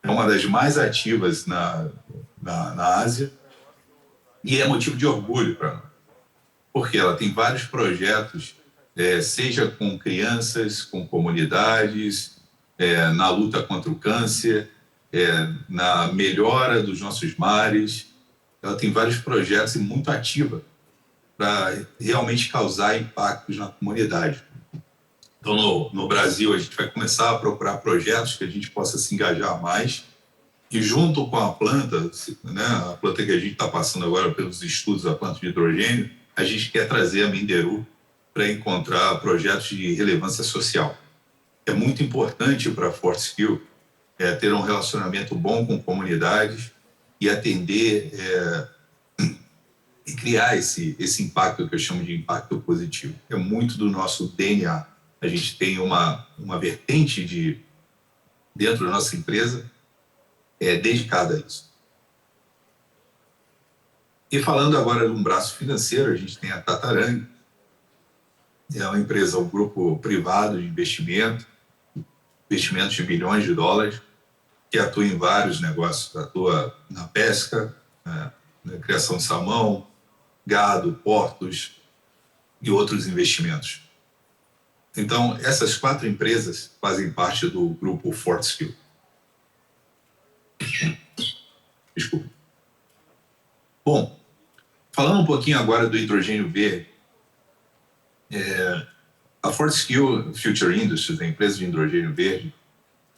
É uma das mais ativas na Ásia e é motivo de orgulho para nós, porque ela tem vários projetos, seja com crianças, com comunidades, na luta contra o câncer, na melhora dos nossos mares. Ela tem vários projetos e muito ativa para realmente causar impactos na comunidade. Então, no Brasil, a gente vai começar a procurar projetos que a gente possa se engajar mais e junto com a planta, né, a planta que a gente está passando agora pelos estudos da planta de hidrogênio, a gente quer trazer a Minderu para encontrar projetos de relevância social. É muito importante para a Fortescue ter um relacionamento bom com comunidades e atender e criar esse impacto que eu chamo de impacto positivo. É muito do nosso DNA. A gente tem uma vertente dentro da nossa empresa dedicada a isso. E falando agora de um braço financeiro, a gente tem a Tatarang, é uma empresa, um grupo privado de investimentos de bilhões de dólares, que atua em vários negócios, atua na pesca, na criação de salmão, gado, portos e outros investimentos. Então, essas 4 empresas fazem parte do grupo Fortescue. Desculpa. Bom, falando um pouquinho agora do hidrogênio verde, a Fortescue Future Industries, a empresa de hidrogênio verde,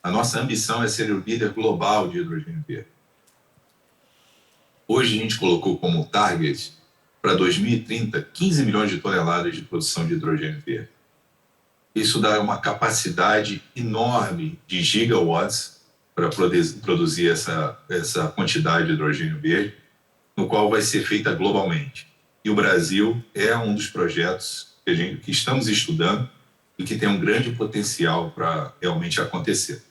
a nossa ambição é ser o líder global de hidrogênio verde. Hoje a gente colocou como target para 2030 15 milhões de toneladas de produção de hidrogênio verde. Isso dá uma capacidade enorme de gigawatts para produzir essa quantidade de hidrogênio verde, no qual vai ser feita globalmente. E o Brasil é um dos projetos que estamos estudando e que tem um grande potencial para realmente acontecer.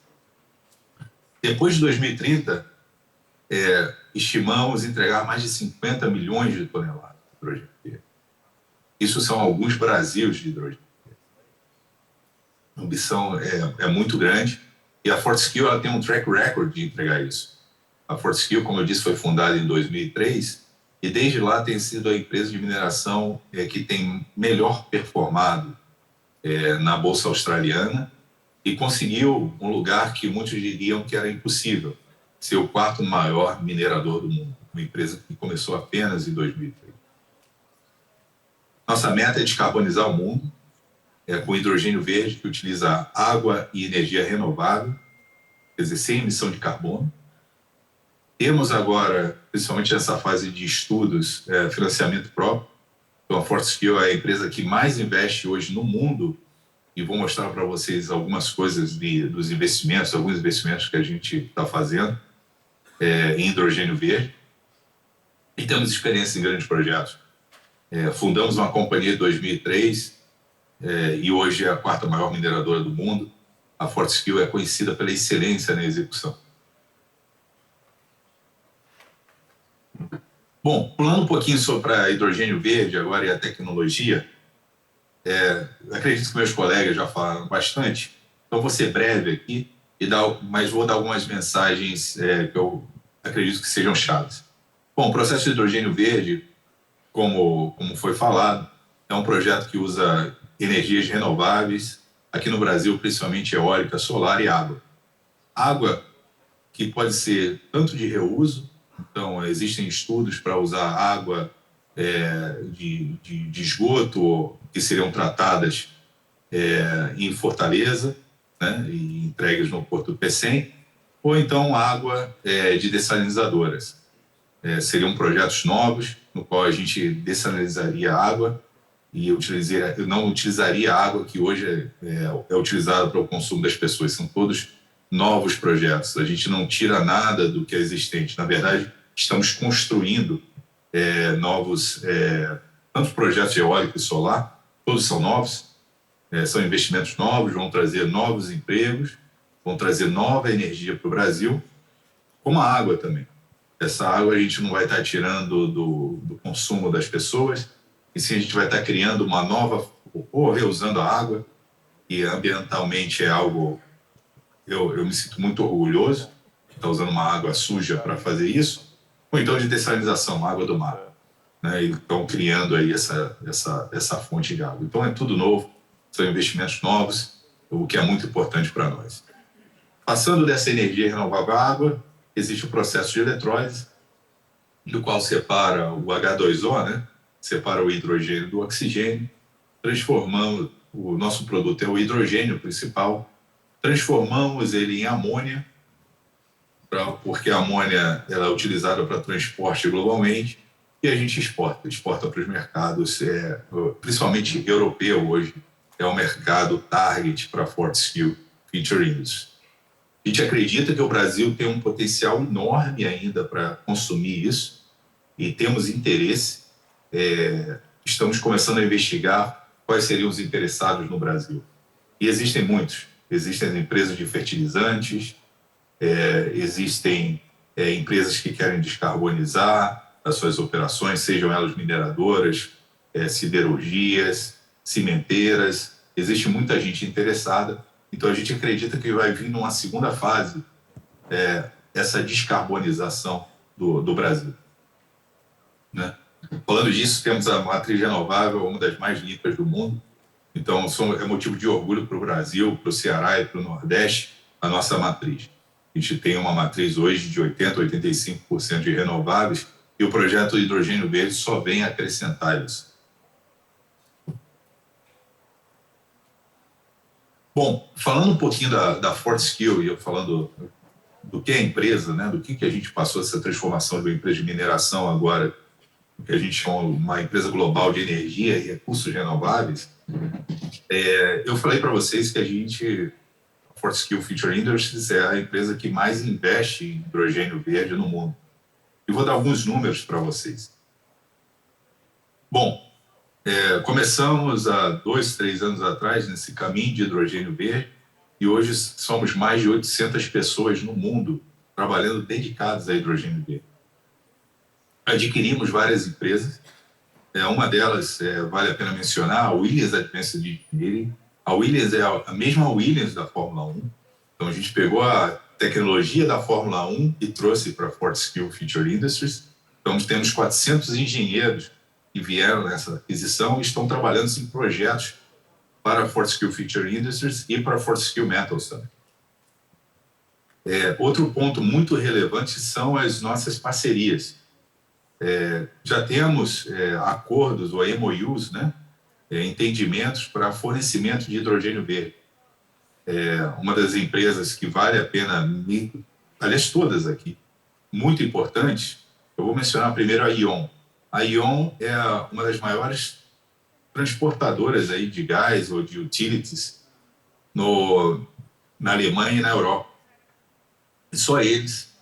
Depois de 2030, estimamos entregar mais de 50 milhões de toneladas de hidrogênio verde. Isso são alguns Brasils de hidrogênio verde. A ambição é muito grande e a Fortescue ela tem um track record de entregar isso. A Fortescue, como eu disse, foi fundada em 2003 e desde lá tem sido a empresa de mineração que tem melhor performado na Bolsa Australiana e conseguiu um lugar que muitos diriam que era impossível, ser o quarto maior minerador do mundo, uma empresa que começou apenas em 2003. Nossa meta é descarbonizar o mundo com hidrogênio verde que utiliza água e energia renovável, quer dizer, sem emissão de carbono. Temos agora, principalmente nessa fase de estudos, financiamento próprio. Então, a Fortescue é a empresa que mais investe hoje no mundo e vou mostrar para vocês algumas coisas dos investimentos, alguns investimentos que a gente está fazendo em hidrogênio verde. E temos experiência em grandes projetos. Fundamos uma companhia em 2003 e hoje é a quarta maior mineradora do mundo. A Fortescue é conhecida pela excelência na execução. Bom, falando um pouquinho sobre a hidrogênio verde agora e a tecnologia, acredito que meus colegas já falaram bastante, então vou ser breve aqui, mas vou dar algumas mensagens que eu acredito que sejam chaves. Bom, o processo de hidrogênio verde, como foi falado, é um projeto que usa energias renováveis, aqui no Brasil, principalmente eólica, solar e água. Água que pode ser tanto de reuso, então existem estudos para usar água de esgoto que seriam tratadas em Fortaleza, né, e entregues no Porto do Pecém, ou então água de dessalinizadoras. Seriam projetos novos, no qual a gente dessalinizaria a água e não utilizaria a água que hoje é utilizada para o consumo das pessoas. São todos novos projetos. A gente não tira nada do que é existente. Na verdade, estamos construindo novos, tanto projetos eólico e solar, todos são novos, são investimentos novos, vão trazer novos empregos, vão trazer nova energia para o Brasil, como a água também. Essa água a gente não vai estar tirando do consumo das pessoas, e sim a gente vai estar criando uma nova, ou reusando a água, e ambientalmente é algo, eu me sinto muito orgulhoso de estar usando uma água suja para fazer isso, ou então de dessalinização, água do mar, né? E estão criando aí essa fonte de água. Então é tudo novo, são investimentos novos, o que é muito importante para nós. Passando dessa energia renovável à água, existe o processo de eletrólise, do qual separa o H2O, né? Separa o hidrogênio do oxigênio, transformamos, o nosso produto é o hidrogênio principal, transformamos ele em amônia, porque a amônia ela é utilizada para transporte globalmente, e a gente exporta para os mercados, principalmente europeu hoje, é o mercado target para Fortescue Future Industries. A gente acredita que o Brasil tem um potencial enorme ainda para consumir isso e temos interesse. Estamos começando a investigar quais seriam os interessados no Brasil. E existem muitos. Existem empresas de fertilizantes, existem empresas que querem descarbonizar as suas operações, sejam elas mineradoras, siderurgias, cimenteiras. Existe muita gente interessada. Então, a gente acredita que vai vir numa segunda fase essa descarbonização do Brasil. Né? Falando disso, temos a matriz renovável, uma das mais limpas do mundo. Então, é motivo de orgulho para o Brasil, para o Ceará e para o Nordeste, a nossa matriz. A gente tem uma matriz hoje de 80%, 85% de renováveis, e o projeto Hidrogênio Verde só vem acrescentar isso. Bom, falando um pouquinho da Fortescue, e eu falando do que é a empresa, né, do que a gente passou essa transformação de uma empresa de mineração agora, que a gente chama uma empresa global de energia e recursos renováveis, eu falei para vocês que a Fortescue Future Industries é a empresa que mais investe em hidrogênio verde no mundo. E vou dar alguns números para vocês. Bom, começamos há 2, 3 anos atrás nesse caminho de hidrogênio verde e hoje somos mais de 800 pessoas no mundo trabalhando dedicadas a hidrogênio verde. Adquirimos várias empresas, uma delas vale a pena mencionar, a Williams Advanced Engineering. A Williams é a mesma Williams da Fórmula 1, então a gente pegou a tecnologia da Fórmula 1 e trouxe para a Fortescue Future Industries. Então temos 400 engenheiros que vieram nessa aquisição e estão trabalhando em projetos para a Fortescue Future Industries e para a Fortescue Metals também. Outro ponto muito relevante são as nossas parcerias. Já temos acordos ou MOUs, né? Entendimentos para fornecimento de hidrogênio verde. Uma das empresas que vale a pena, aliás, todas aqui, muito importantes, eu vou mencionar primeiro a ION. A ION é uma das maiores transportadoras aí de gás ou de utilities na Alemanha e na Europa. E só eles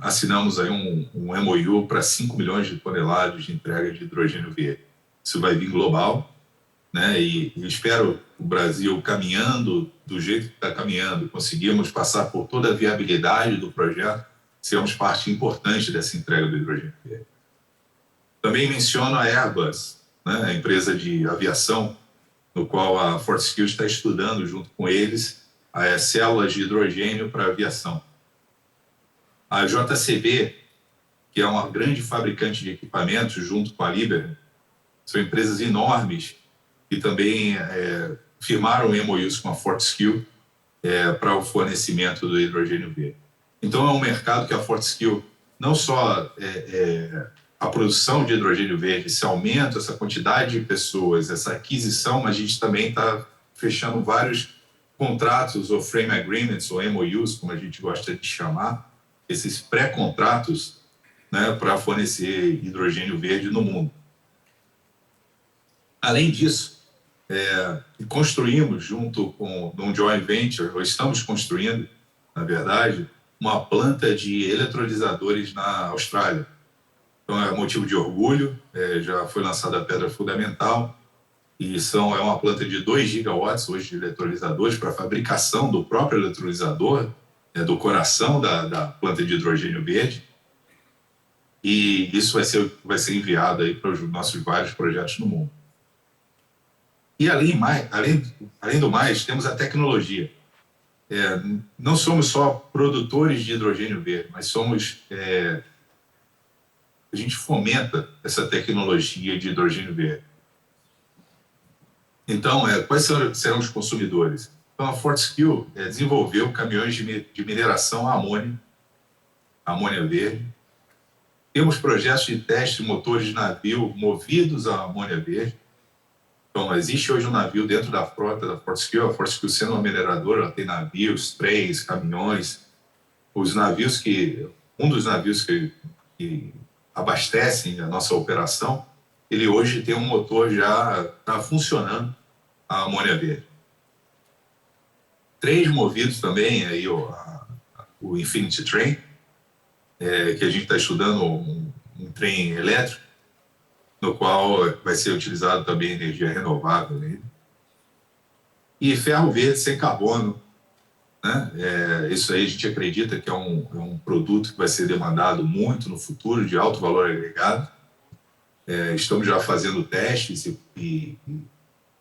assinamos aí um MOU para 5 milhões de toneladas de entrega de hidrogênio verde. Isso vai vir global, né? E espero o Brasil caminhando do jeito que está caminhando, conseguimos passar por toda a viabilidade do projeto, sermos parte importante dessa entrega do hidrogênio verde. Também menciono a Airbus, né, a empresa de aviação, no qual a Fortescue está estudando junto com eles as células de hidrogênio para aviação. A JCB, que é uma grande fabricante de equipamentos, junto com a Liebherr, são empresas enormes que também firmaram MOUs com a Fortescue para o fornecimento do hidrogênio verde. Então, é um mercado que a Fortescue não só a produção de hidrogênio verde, esse aumento, essa quantidade de pessoas, essa aquisição, mas a gente também está fechando vários contratos ou frame agreements ou MOUs, como a gente gosta de chamar, esses pré-contratos, né, para fornecer hidrogênio verde no mundo. Além disso, construímos junto com um joint venture, ou estamos construindo, na verdade, uma planta de eletrolisadores na Austrália. Então, é motivo de orgulho, já foi lançada a pedra fundamental, e é uma planta de 2 gigawatts hoje de eletrolisadores para a fabricação do próprio eletrolisador, do coração da planta de hidrogênio verde, e isso vai ser enviado aí para os nossos vários projetos no mundo. E além do mais, temos a tecnologia. Não somos só produtores de hidrogênio verde, mas a gente fomenta essa tecnologia de hidrogênio verde. Então, quais serão os consumidores? Então, a Fortescue desenvolveu caminhões de mineração a amônia verde. Temos projetos de teste de motores de navio movidos a amônia verde. Então, existe hoje um navio dentro da frota da Fortescue. A Fortescue, sendo uma mineradora, ela tem navios, trens, caminhões. Um dos navios que abastecem a nossa operação, ele hoje tem um motor já está funcionando a amônia verde. Trens movidos também, aí o Infinity Train, que a gente está estudando um trem elétrico, no qual vai ser utilizado também energia renovável. Né? E ferro verde sem carbono. Né? Isso aí a gente acredita que é um produto que vai ser demandado muito no futuro, de alto valor agregado. Estamos já fazendo testes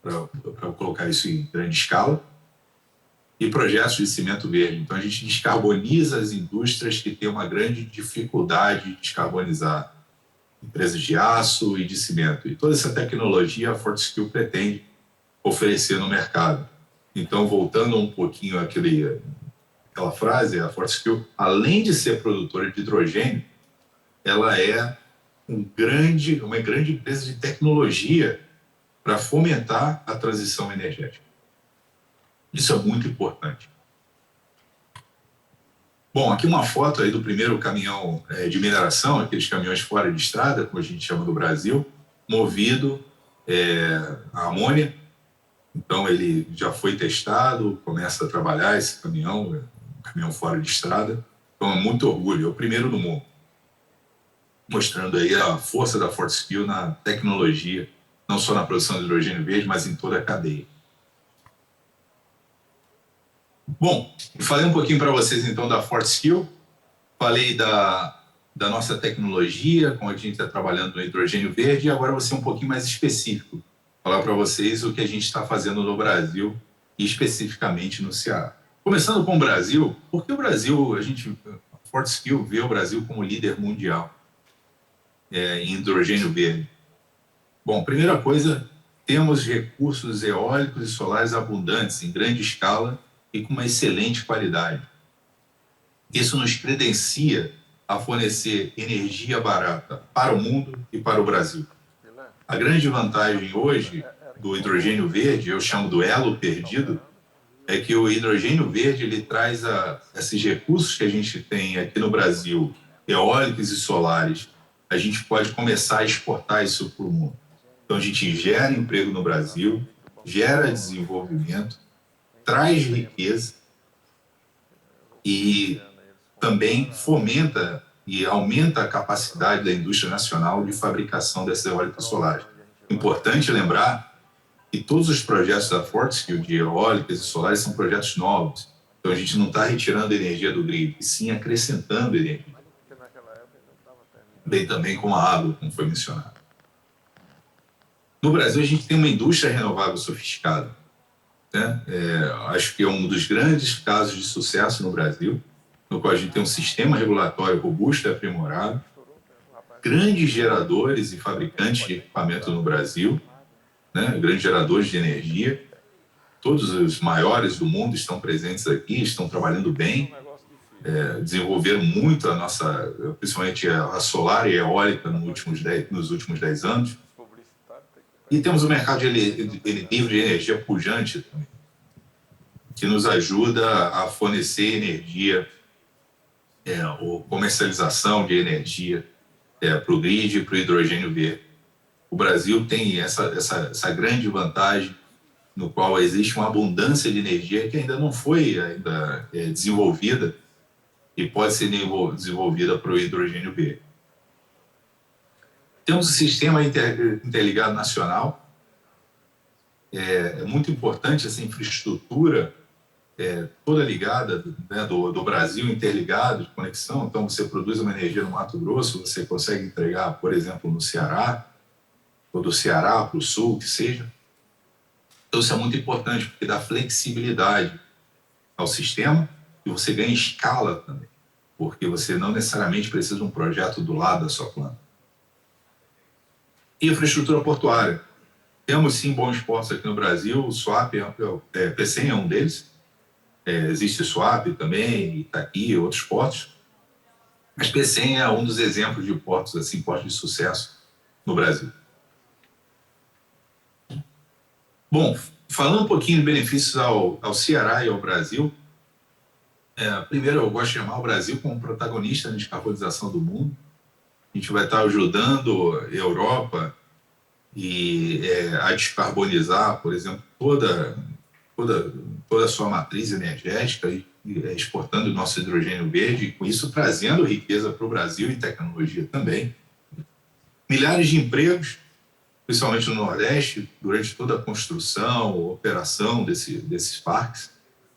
para colocar isso em grande escala. E projetos de cimento verde. Então, a gente descarboniza as indústrias que têm uma grande dificuldade de descarbonizar. Empresas de aço e de cimento. E toda essa tecnologia a Fortescue pretende oferecer no mercado. Então, voltando um pouquinho aquela frase, a Fortescue, além de ser produtora de hidrogênio, ela é uma grande empresa de tecnologia para fomentar a transição energética. Isso é muito importante. Bom, aqui uma foto aí do primeiro caminhão de mineração, aqueles caminhões fora de estrada, como a gente chama no Brasil, movido a amônia. Então, ele já foi testado, começa a trabalhar esse caminhão, um caminhão fora de estrada. Então, é muito orgulho, é o primeiro do mundo. Mostrando aí a força da Fortescue na tecnologia, não só na produção de hidrogênio verde, mas em toda a cadeia. Bom, falei um pouquinho para vocês, então, da Fortescue. Falei da nossa tecnologia, como a gente está trabalhando no hidrogênio verde, e agora vou ser um pouquinho mais específico. Falar para vocês o que a gente está fazendo no Brasil e especificamente no Ceará. Começando com o Brasil, porque o Brasil, a Fortescue vê o Brasil como líder mundial em hidrogênio verde. Bom, primeira coisa, temos recursos eólicos e solares abundantes, em grande escala e com uma excelente qualidade. Isso nos credencia a fornecer energia barata para o mundo e para o Brasil. A grande vantagem hoje do hidrogênio verde, eu chamo do elo perdido, é que o hidrogênio verde ele traz esses recursos que a gente tem aqui no Brasil, eólicos e solares, a gente pode começar a exportar isso para o mundo. Então, a gente gera emprego no Brasil, gera desenvolvimento, traz riqueza e também fomenta e aumenta a capacidade da indústria nacional de fabricação dessas eólicas solares. Importante lembrar que todos os projetos da Fortescue de eólicas e solares são projetos novos. Então, a gente não está retirando energia do grid, e sim acrescentando energia. Bem também com a água, como foi mencionado. No Brasil, a gente tem uma indústria renovável sofisticada. Né? Acho que é um dos grandes casos de sucesso no Brasil, no qual a gente tem um sistema regulatório robusto e aprimorado, grandes geradores e fabricantes de equipamento no Brasil, né? Grandes geradores de energia. Todos os maiores do mundo estão presentes aqui, estão trabalhando bem, desenvolveram muito principalmente a solar e a eólica nos últimos 10 anos. E temos o mercado livre de energia pujante também, que nos ajuda a fornecer energia, ou comercialização de energia para o grid e para o hidrogênio verde. O Brasil tem essa grande vantagem, no qual existe uma abundância de energia que ainda não foi desenvolvida e pode ser desenvolvida para o hidrogênio verde. Temos o Sistema Interligado Nacional. É muito importante essa infraestrutura toda ligada, né, do Brasil interligado, de conexão. Então, você produz uma energia no Mato Grosso, você consegue entregar, por exemplo, no Ceará, ou do Ceará para o Sul, que seja. Então, isso é muito importante, porque dá flexibilidade ao sistema e você ganha escala também, porque você não necessariamente precisa de um projeto do lado da sua planta. Infraestrutura portuária. Temos, sim, bons portos aqui no Brasil. O SWAP, PCEM é um deles. Existe o SWAP também, Itaqui e outros portos. Mas PCEM é um dos exemplos de portos, assim, portos de sucesso no Brasil. Bom, falando um pouquinho de benefícios ao Ceará e ao Brasil, primeiro eu gosto de chamar o Brasil como protagonista na descarbonização do mundo. A gente vai estar ajudando a Europa a descarbonizar, por exemplo, toda a sua matriz energética e exportando o nosso hidrogênio verde e, com isso, trazendo riqueza para o Brasil e tecnologia também. Milhares de empregos, principalmente no Nordeste, durante toda a construção, operação desses parques.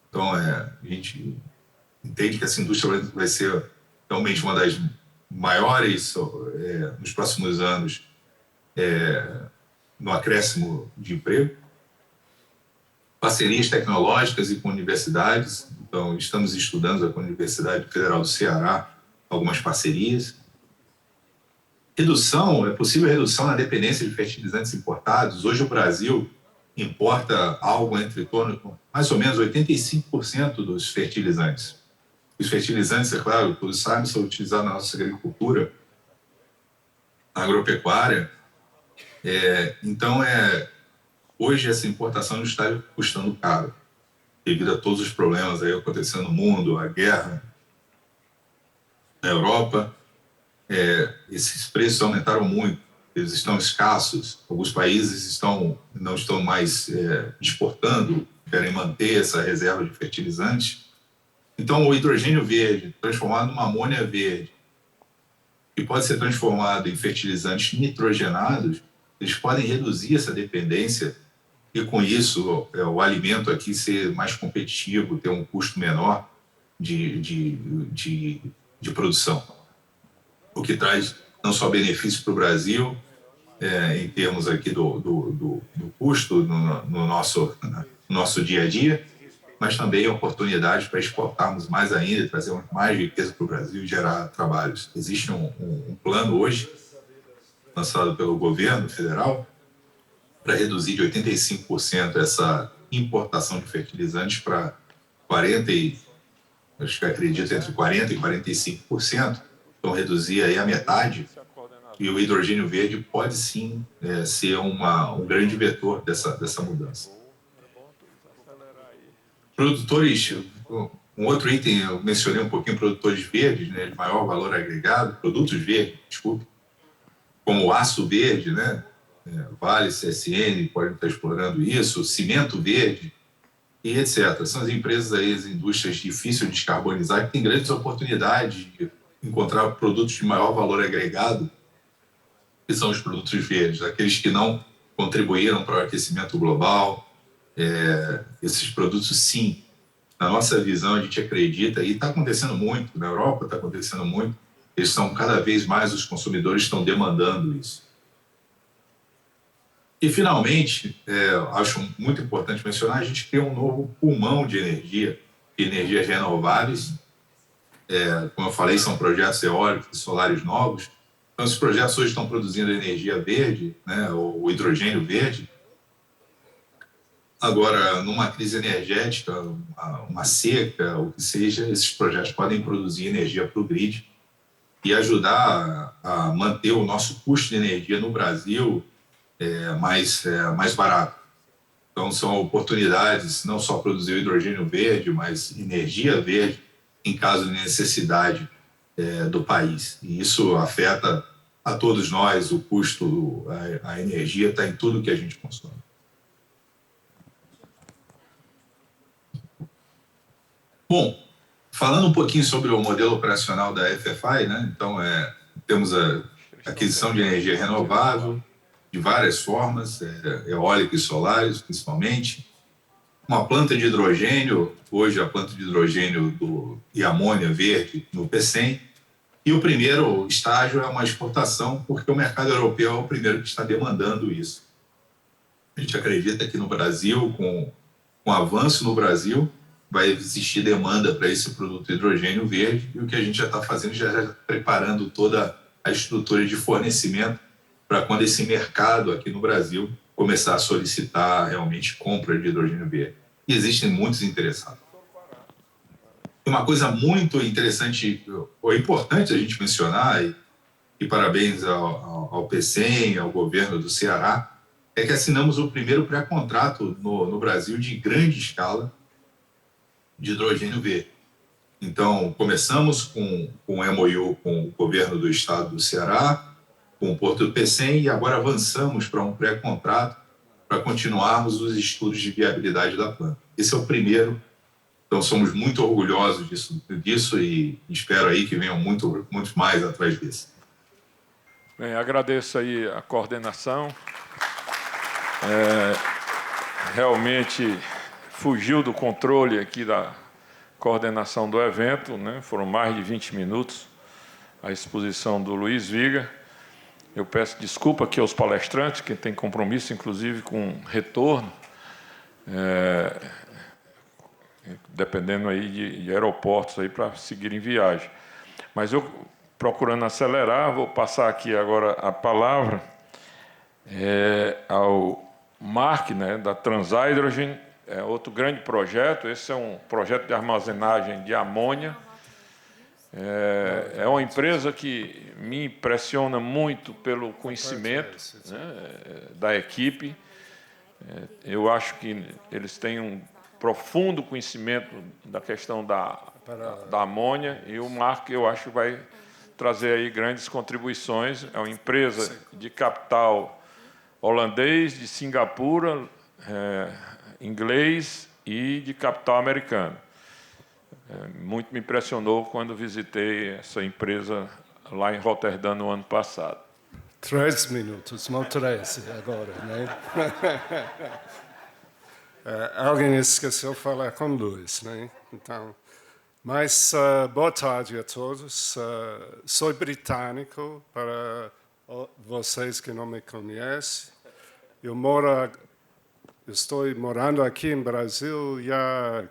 Então, a gente entende que essa indústria vai ser realmente uma das maiores nos próximos anos no acréscimo de emprego. Parcerias tecnológicas e com universidades. Então, estamos estudando com a Universidade Federal do Ceará algumas parcerias. É possível redução na dependência de fertilizantes importados. Hoje o Brasil importa algo mais ou menos 85% dos fertilizantes. Os fertilizantes, é claro, todos sabem, são utilizados na nossa agricultura, agropecuária. Então, hoje essa importação não está custando caro, devido a todos os problemas aí acontecendo no mundo, a guerra na Europa. Esses preços aumentaram muito, eles estão escassos, alguns países não estão mais exportando, querem manter essa reserva de fertilizantes. Então, o hidrogênio verde, transformado numa amônia verde, que pode ser transformado em fertilizantes nitrogenados, eles podem reduzir essa dependência e, com isso, o alimento aqui ser mais competitivo, ter um custo menor de produção. O que traz não só benefício para o Brasil, em termos aqui do custo no nosso dia a dia, mas também oportunidades para exportarmos mais ainda, trazermos mais riqueza para o Brasil e gerar trabalhos. Existe um plano hoje, lançado pelo governo federal, para reduzir de 85% essa importação de fertilizantes para 40%, acho que acredito entre 40% e 45%, então reduzir aí a metade, e o hidrogênio verde pode sim ser um grande vetor dessa mudança. Produtores, um outro item, eu mencionei um pouquinho produtores verdes, né, de maior valor agregado, produtos verdes, desculpe, como o aço verde, né, Vale, CSN podem estar explorando isso, cimento verde e etc. São as empresas aí, as indústrias difíceis de descarbonizar, que têm grandes oportunidades de encontrar produtos de maior valor agregado, que são os produtos verdes, aqueles que não contribuíram para o aquecimento global. Esses produtos, sim, na nossa visão, a gente acredita, e está acontecendo muito, na Europa está acontecendo muito, eles são cada vez mais, os consumidores estão demandando isso. E, finalmente, acho muito importante mencionar, a gente cria um novo pulmão de energias renováveis. Como eu falei, são projetos eólicos e solares novos. Então, esses projetos hoje estão produzindo energia verde, né, o hidrogênio verde. Agora, numa crise energética, uma seca, o que seja, esses projetos podem produzir energia para o grid e ajudar a manter o nosso custo de energia no Brasil mais barato. Então, são oportunidades, não só produzir o hidrogênio verde, mas energia verde em caso de necessidade do país. E isso afeta a todos nós, o custo, a energia está em tudo que a gente consome. Bom, falando um pouquinho sobre o modelo operacional da FFI, né? Então, temos a aquisição de energia renovável de várias formas, eólica e solares, principalmente. Uma planta de hidrogênio, hoje a planta de hidrogênio e amônia verde no PCEM. E o primeiro estágio é uma exportação, porque o mercado europeu é o primeiro que está demandando isso. A gente acredita que no Brasil, com o avanço no Brasil, vai existir demanda para esse produto hidrogênio verde, e o que a gente já está fazendo, já preparando toda a estrutura de fornecimento para quando esse mercado aqui no Brasil começar a solicitar realmente compra de hidrogênio verde. E existem muitos interessados. Uma coisa muito interessante, ou importante a gente mencionar, e parabéns ao PCEM, ao governo do Ceará, é que assinamos o primeiro pré-contrato no Brasil de grande escala de hidrogênio verde. Então, começamos com um MOU com o governo do estado do Ceará, com o Porto do PCEM, e agora avançamos para um pré-contrato para continuarmos os estudos de viabilidade da planta. Esse é o primeiro, então somos muito orgulhosos disso e espero aí que venham muitos mais atrás desse. Bem, agradeço aí a coordenação. Realmente fugiu do controle aqui da coordenação do evento, né? Foram mais de 20 minutos a exposição do Luiz Viga. Eu peço desculpa aqui aos palestrantes, que têm compromisso, inclusive, com retorno, dependendo aí de aeroportos aí para seguir em viagem. Mas eu, procurando acelerar, vou passar aqui agora a palavra ao Mark, né, da Transhydrogen, outro grande projeto. Esse é um projeto de armazenagem de amônia É uma empresa que me impressiona muito pelo conhecimento, né, da equipe. Eu acho que eles têm um profundo conhecimento da questão da amônia, e o Mark, eu acho, vai trazer aí grandes contribuições. É uma empresa de capital holandês, de Singapura, inglês e de capital americano. Muito me impressionou quando visitei essa empresa lá em Roterdã no ano passado. 3 minutos, não 13 agora, né? Alguém esqueceu de falar com Luís, né? Então, mas boa tarde a todos. Sou britânico, para vocês que não me conhecem. Estou morando aqui em Brasil há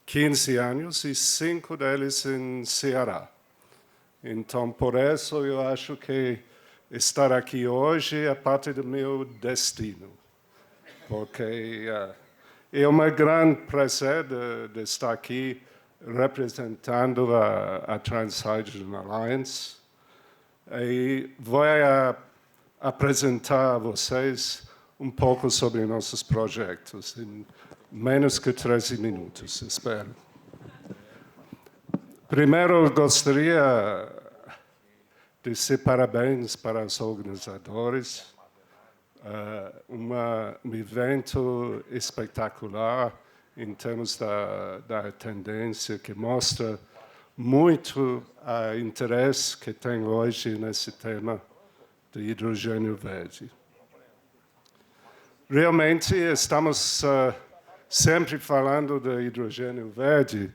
15 anos e 5 deles em Ceará. Então, por isso, eu acho que estar aqui hoje é parte do meu destino. Porque é um grande prazer de estar aqui representando a Trans-Hydrogen Alliance. E vou apresentar a vocês um pouco sobre nossos projetos, em menos que 13 minutos, espero. Primeiro, gostaria de dizer parabéns para os organizadores. Um evento espetacular em termos da tendência, que mostra muito o interesse que tem hoje nesse tema de hidrogênio verde. Realmente, estamos sempre falando de hidrogênio verde,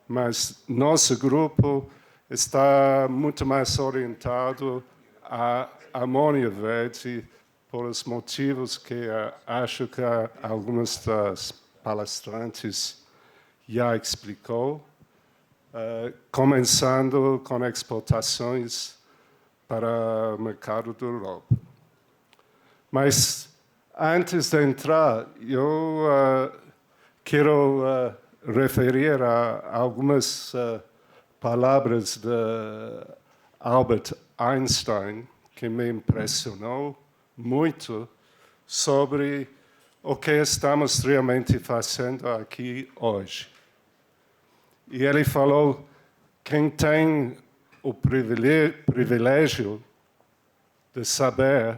mas nosso grupo está muito mais orientado à amônia verde, por os motivos que acho que algumas das palestrantes já explicou, começando com exportações para o mercado da Europa. Mas, antes de entrar, eu quero referir a algumas palavras de Albert Einstein, que me impressionou muito sobre o que estamos realmente fazendo aqui hoje. E ele falou: quem tem o privilégio de saber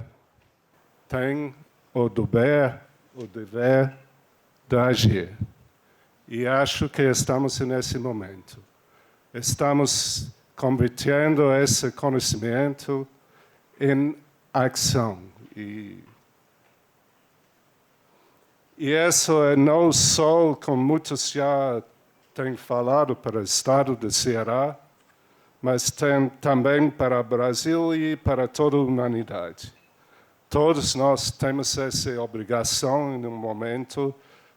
tem o dever de agir. E acho que estamos nesse momento. Estamos convertendo esse conhecimento em ação. E isso é não só, como muitos já têm falado, para o estado de Ceará, mas também para o Brasil e para toda a humanidade. Todos nós temos essa obrigação, em um momento,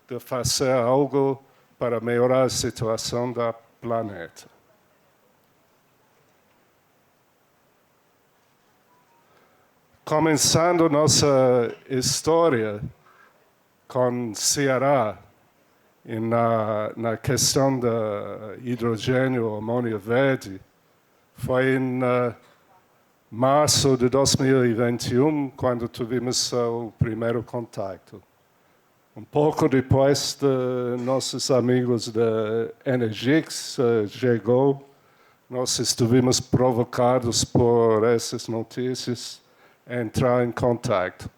de fazer algo para melhorar a situação do planeta. Começando nossa história com Ceará, na questão do hidrogênio, amônia verde, foi em março de 2021, quando tivemos o primeiro contato. Um pouco depois de nossos amigos da Energix chegou, nós estivemos provocados por essas notícias a entrar em contato.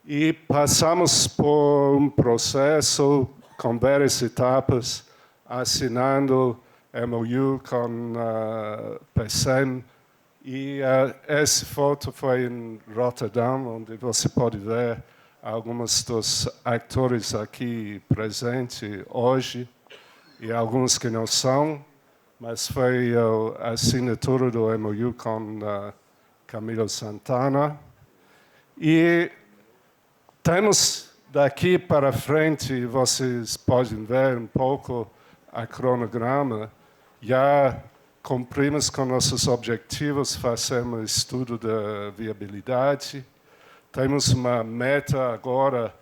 E passamos por um processo com várias etapas, assinando MOU com a PCM. E essa foto foi em Roterdã, onde você pode ver alguns dos atores aqui presentes hoje, e alguns que não são, mas foi a assinatura do MOU com Camilo Santana. E temos daqui para frente, vocês podem ver um pouco a cronograma, já cumprimos com nossos objetivos, fazemos estudo da viabilidade. Temos uma meta agora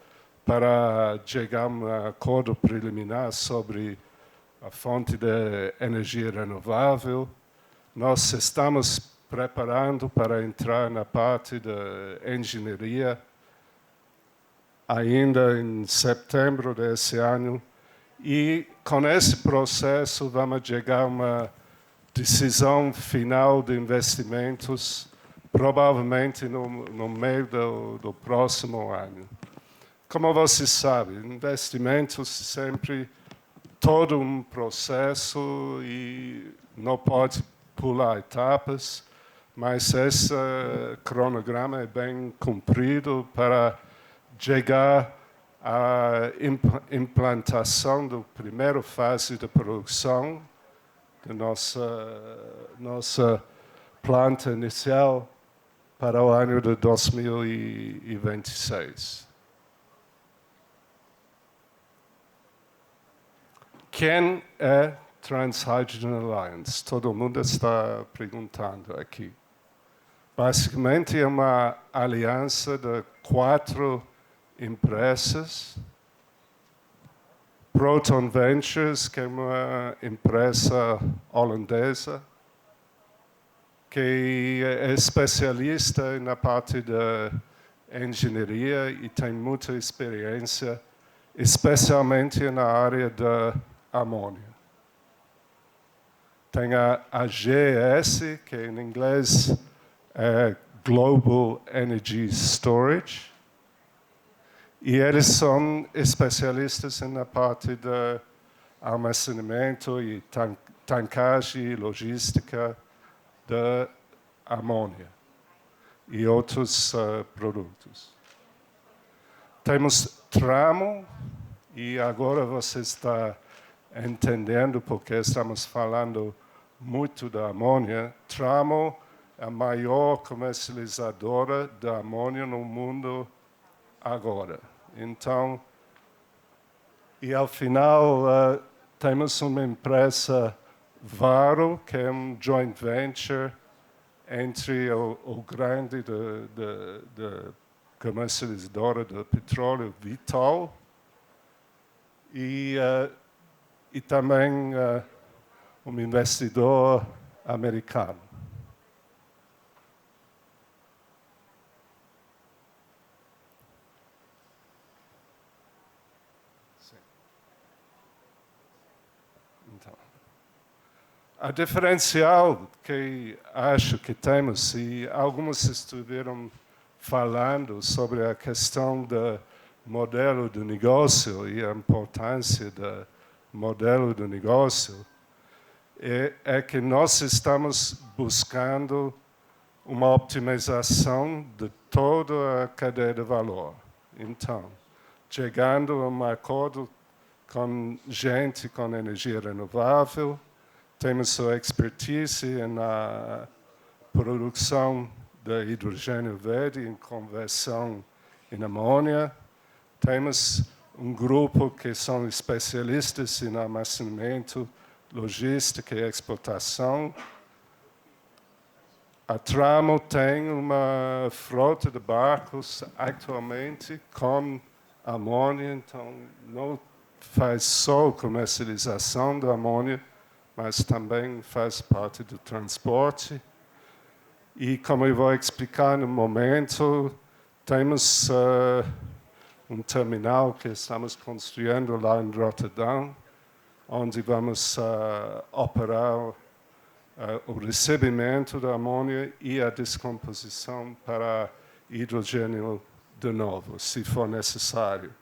para chegar a um acordo preliminar sobre a fonte de energia renovável. Nós estamos preparando para entrar na parte da engenharia ainda em setembro desse ano. E com esse processo vamos chegar a uma decisão final de investimentos, provavelmente no meio do próximo ano. Como você sabe, investimentos sempre todo um processo e não pode pular etapas, mas esse cronograma é bem cumprido para chegar à implantação da primeira fase de produção da nossa planta inicial para o ano de 2026. Quem é Trans-Hydrogen Alliance? Todo mundo está perguntando aqui. Basicamente, é uma aliança de 4 empresas. Proton Ventures, que é uma empresa holandesa, que é especialista na parte da engenharia e tem muita experiência, especialmente na área da amônia. Tem a GES, que em inglês é Global Energy Storage, e eles são especialistas na parte de armazenamento e tankagem e logística da amônia e outros produtos. Temos Tramo, e agora você está entendendo porque estamos falando muito da amônia. Tramo é a maior comercializadora da amônia no mundo agora. Então, e ao final temos uma empresa Varo, que é um joint venture entre o grande da comercializadora de petróleo Vitol e também um investidor americano. Então, a diferencial que acho que temos, e alguns estiveram falando sobre a questão do modelo de negócio e a importância do modelo de negócio, é que nós estamos buscando uma optimização de toda a cadeia de valor. Então, chegando a um acordo com gente com energia renovável, temos a expertise na produção de hidrogênio verde em conversão em amônia. Temos um grupo que são especialistas em armazenamento, logística e exportação. A Tramo tem uma frota de barcos atualmente com amônia, então não faz só comercialização da amônia, mas também faz parte do transporte. E como eu vou explicar no momento, temos um terminal que estamos construindo lá em Rotterdam, onde vamos operar o recebimento da amônia e a descomposição para hidrogênio de novo, se for necessário.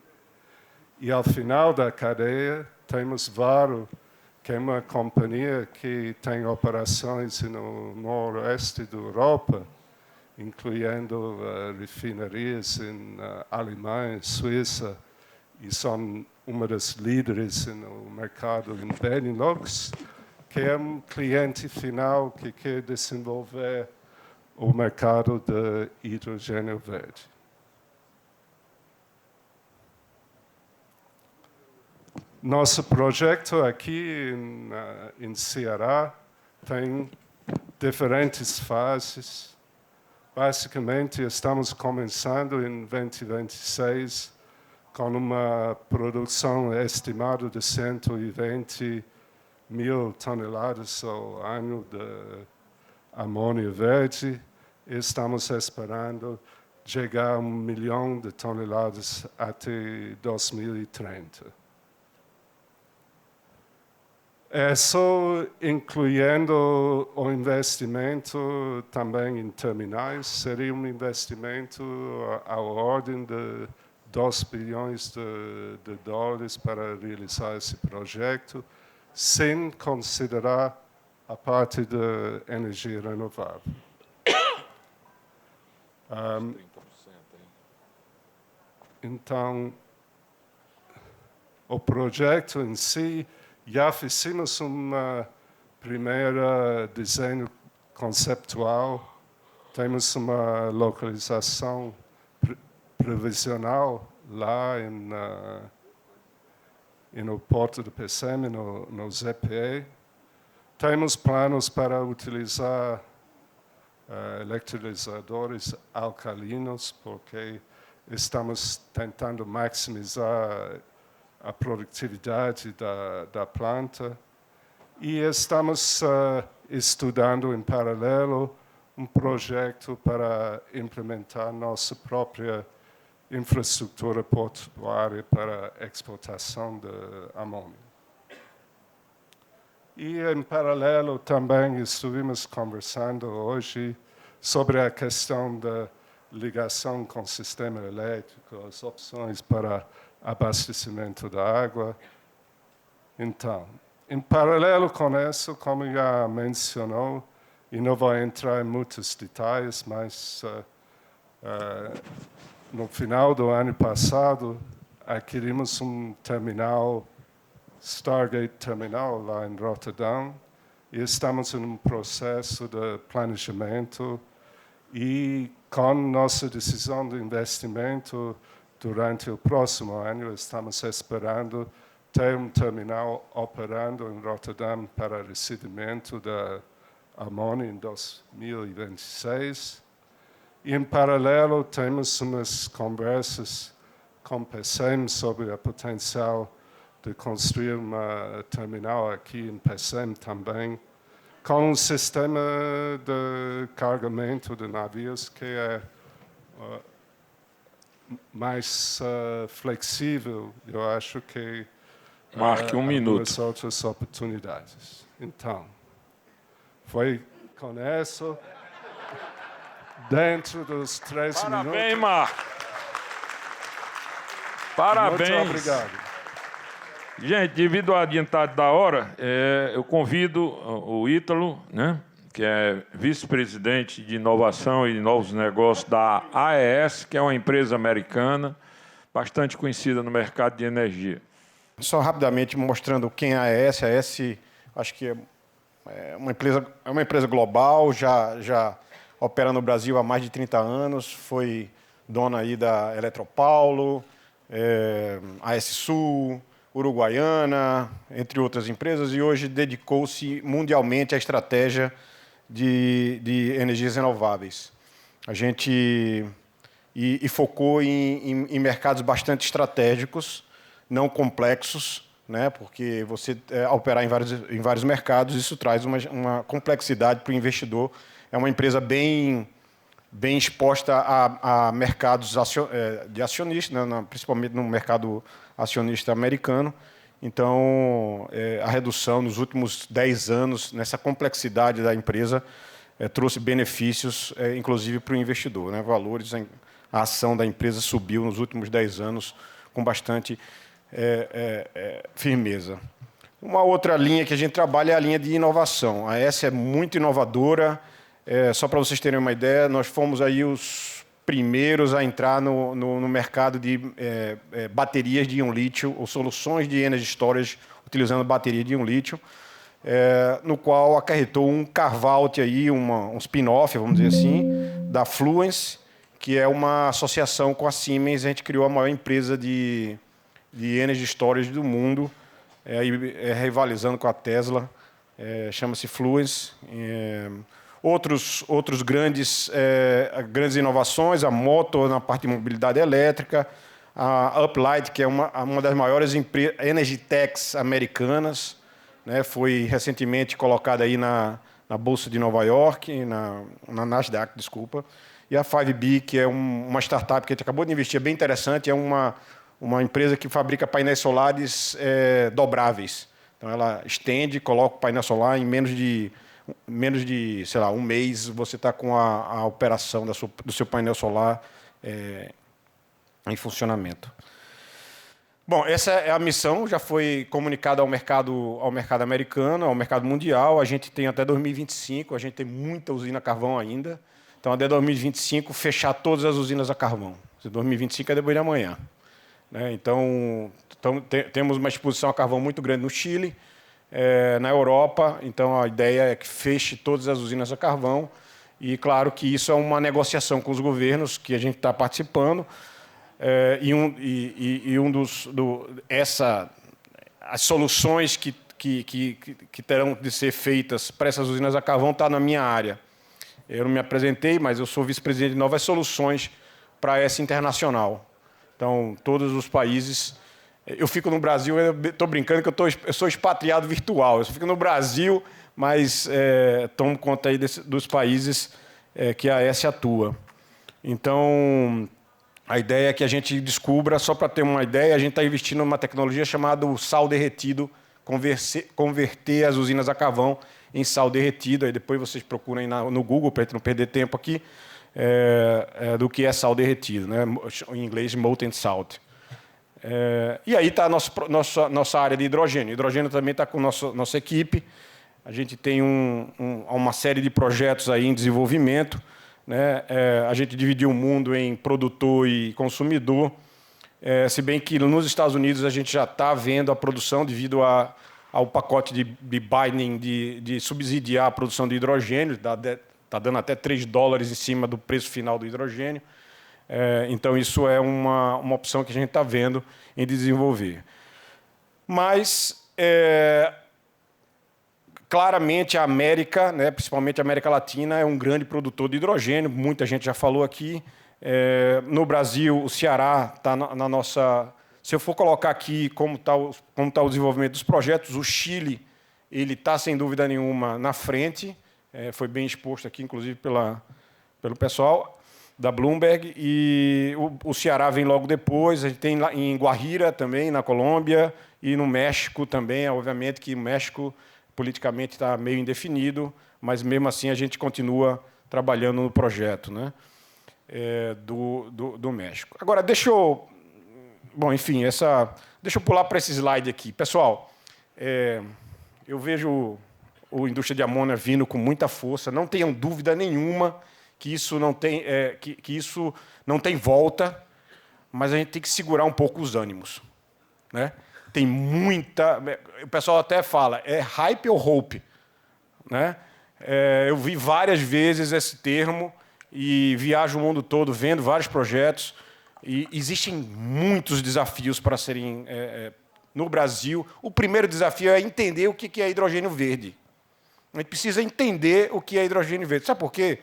E ao final da cadeia, temos Varo, que é uma companhia que tem operações no noroeste da Europa, incluindo refinarias em Alemanha, Suíça, e são uma das líderes no mercado em Benelux, que é um cliente final que quer desenvolver o mercado de hidrogênio verde. Nosso projeto aqui em Ceará tem diferentes fases. Basicamente, estamos começando em 2026 com uma produção estimada de 120 1.000 toneladas ao ano de amônia verde. Estamos esperando chegar a 1 milhão de toneladas até 2030. Isso incluindo o investimento também em terminais, seria um investimento à ordem de 2 bilhões de dólares para realizar esse projeto, sem considerar a parte da energia renovável. Então, o projeto em si, já fizemos primeiro desenho conceptual, temos uma localização provisional lá no porto do PCM, no ZPE. Temos planos para utilizar eletrolizadores alcalinos, porque estamos tentando maximizar a produtividade da planta. E estamos estudando em paralelo um projeto para implementar nossa própria infraestrutura portuária para exportação de amônia. E, em paralelo, também estivemos conversando hoje sobre a questão da ligação com o sistema elétrico, as opções para abastecimento da água. Então, em paralelo com isso, como já mencionou, e não vou entrar em muitos detalhes, mas no final do ano passado, adquirimos um terminal, Stargate Terminal, lá em Rotterdam, e estamos em um processo de planejamento e, com nossa decisão de investimento durante o próximo ano, estamos esperando ter um terminal operando em Rotterdam para recebimento da amônia em 2026. E, em paralelo, temos umas conversas com o PCM sobre o potencial de construir uma terminal aqui em PCM também, com um sistema de carregamento de navios que é mais flexível. Eu acho que Marque 1 minuto. algumas outras oportunidades. Então, foi com isso, dentro dos 3 minutos. Parabéns, Marco. Parabéns. Muito obrigado. Gente, devido à adiantada da hora, eu convido o Ítalo, né, que é vice-presidente de inovação e novos negócios da AES, que é uma empresa americana bastante conhecida no mercado de energia. Só rapidamente mostrando quem é a AES. A AES, acho que é uma empresa global, já opera no Brasil há mais de 30 anos, foi dona aí da Eletropaulo, AES Sul, Uruguaiana, entre outras empresas, e hoje dedicou-se mundialmente à estratégia de energias renováveis. A gente focou em mercados bastante estratégicos, não complexos, né? Porque você operar em vários mercados, isso traz uma complexidade para o investidor. É uma empresa bem exposta a mercados de acionistas, né? Principalmente no mercado acionista americano. Então, a redução nos últimos 10 anos, nessa complexidade da empresa, trouxe benefícios, inclusive, para o investidor, né? Valores, a ação da empresa subiu nos últimos 10 anos com bastante firmeza. Uma outra linha que a gente trabalha é a linha de inovação. A AES é muito inovadora. Só para vocês terem uma ideia, nós fomos aí os primeiros a entrar no mercado de baterias de íon lítio, ou soluções de energy storage utilizando bateria de íon lítio, no qual acarretou um carve-out aí, um spin-off, vamos dizer assim, da Fluence, que é uma associação com a Siemens. A gente criou a maior empresa de energy storage do mundo, rivalizando com a Tesla, chama-se Fluence. Outros grandes inovações, a Motor na parte de mobilidade elétrica, a Uplight, que é uma das maiores energy techs americanas, né? Foi recentemente colocada aí na Bolsa de Nova York, na Nasdaq, desculpa. E a 5B, que é uma startup que a gente acabou de investir, é bem interessante, é uma empresa que fabrica painéis solares dobráveis. Então, ela estende, coloca o painel solar, em menos de, sei lá, um mês, você está com a operação do seu painel solar em funcionamento. Bom, essa é a missão, já foi comunicada ao mercado americano, ao mercado mundial. A gente tem até 2025, a gente tem muita usina a carvão ainda. Então, até 2025, fechar todas as usinas a carvão. 2025 é depois de amanhã, né? Então, temos uma exposição a carvão muito grande no Chile, na Europa. Então, a ideia é que feche todas as usinas a carvão. E, claro, que isso é uma negociação com os governos que a gente está participando. As soluções que terão de ser feitas para essas usinas a carvão está na minha área. Eu não me apresentei, mas eu sou vice-presidente de novas soluções para essa internacional. Então, todos os países... Eu fico no Brasil, eu estou brincando que eu sou expatriado virtual. Eu fico no Brasil, mas tomo conta aí dos países que a AES atua. Então... A ideia é que a gente descubra, só para ter uma ideia, a gente está investindo numa tecnologia chamada sal derretido, converter as usinas a carvão em sal derretido. Aí depois vocês procurem no Google, para a gente não perder tempo aqui, do que é sal derretido, né? Em inglês, molten salt. E aí está a nossa área de hidrogênio. Hidrogênio também está com nossa equipe. A gente tem uma série de projetos aí em desenvolvimento, né? A gente dividiu o mundo em produtor e consumidor, se bem que nos Estados Unidos a gente já está vendo a produção devido ao pacote de Biden de subsidiar a produção de hidrogênio, está dando até $3 em cima do preço final do hidrogênio. Então, isso é uma opção que a gente está vendo em desenvolver. Mas... claramente, a América, né, principalmente a América Latina, é um grande produtor de hidrogênio, muita gente já falou aqui. No Brasil, o Ceará está na nossa... Se eu for colocar aqui como tá o desenvolvimento dos projetos, o Chile está, sem dúvida nenhuma, na frente. Foi bem exposto aqui, inclusive, pelo pessoal da Bloomberg. E o Ceará vem logo depois. A gente tem lá em Guajira também, na Colômbia, e no México também. Obviamente que o México... politicamente está meio indefinido, mas, mesmo assim, a gente continua trabalhando no projeto, né, do México. Agora, deixa eu... Bom, enfim, deixa eu pular para esse slide aqui. Pessoal, eu vejo a indústria de amônia vindo com muita força. Não tenham dúvida nenhuma que isso não tem volta, mas a gente tem que segurar um pouco os ânimos, né? Tem muita... O pessoal até fala, é hype ou hope, né? Eu vi várias vezes esse termo e viajo o mundo todo vendo vários projetos. E existem muitos desafios para serem... no Brasil, o primeiro desafio é entender o que é hidrogênio verde. A gente precisa entender o que é hidrogênio verde. Sabe por quê?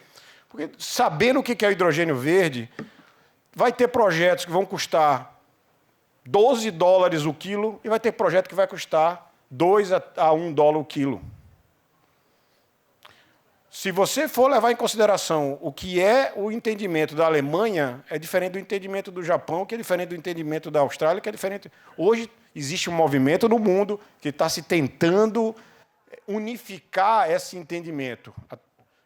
Porque, sabendo o que é hidrogênio verde, vai ter projetos que vão custar $12 o quilo, e vai ter projeto que vai custar $2 a $1 o quilo. Se você for levar em consideração o que é o entendimento da Alemanha, é diferente do entendimento do Japão, que é diferente do entendimento da Austrália, que é diferente... Hoje existe um movimento no mundo que está se tentando unificar esse entendimento.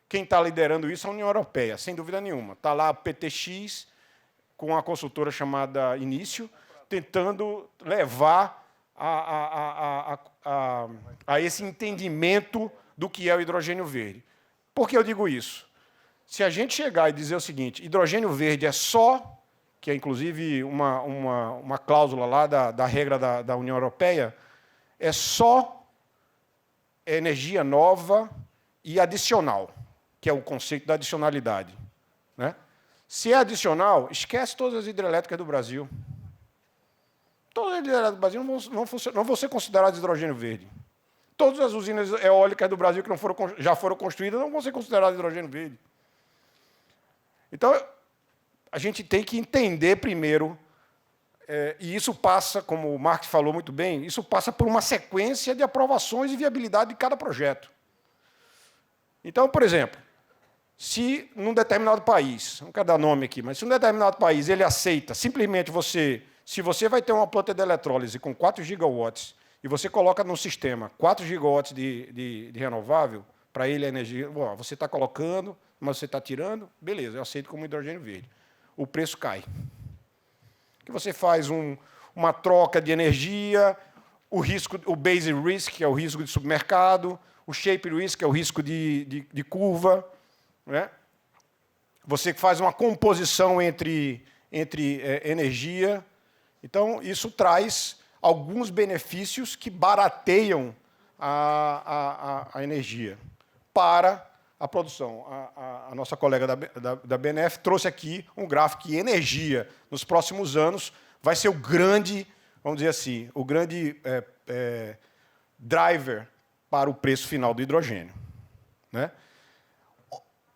Quem está liderando isso é a União Europeia, sem dúvida nenhuma. Está lá a PTX, com a consultora chamada Início, tentando levar a esse entendimento do que é o hidrogênio verde. Por que eu digo isso? Se a gente chegar e dizer o seguinte, hidrogênio verde é só, que é inclusive uma cláusula lá da regra da União Europeia, é só energia nova e adicional, que é o conceito da adicionalidade, né? Se é adicional, esquece todas as hidrelétricas do Brasil. Todas as hidrelétricas do Brasil não vão ser consideradas hidrogênio verde. Todas as usinas eólicas do Brasil que já foram construídas não vão ser consideradas hidrogênio verde. Então, a gente tem que entender primeiro e isso passa, como o Mark falou muito bem, isso passa por uma sequência de aprovações e viabilidade de cada projeto. Então, por exemplo, se num determinado país, não quero dar nome aqui, mas se num determinado país ele aceita simplesmente se você vai ter uma planta de eletrólise com 4 gigawatts e você coloca no sistema 4 gigawatts de renovável, para ele a energia, bom, você está colocando, mas você está tirando, beleza, eu aceito como hidrogênio verde. O preço cai. Que você faz uma troca de energia, o risco, o base risk, que é o risco de supermercado, o shape risk, que é o risco de curva, né? Você faz uma composição entre energia. Então, isso traz alguns benefícios que barateiam a energia para a produção. A nossa colega da BNF trouxe aqui um gráfico que energia, nos próximos anos, vai ser o grande, vamos dizer assim, o grande driver para o preço final do hidrogênio, né?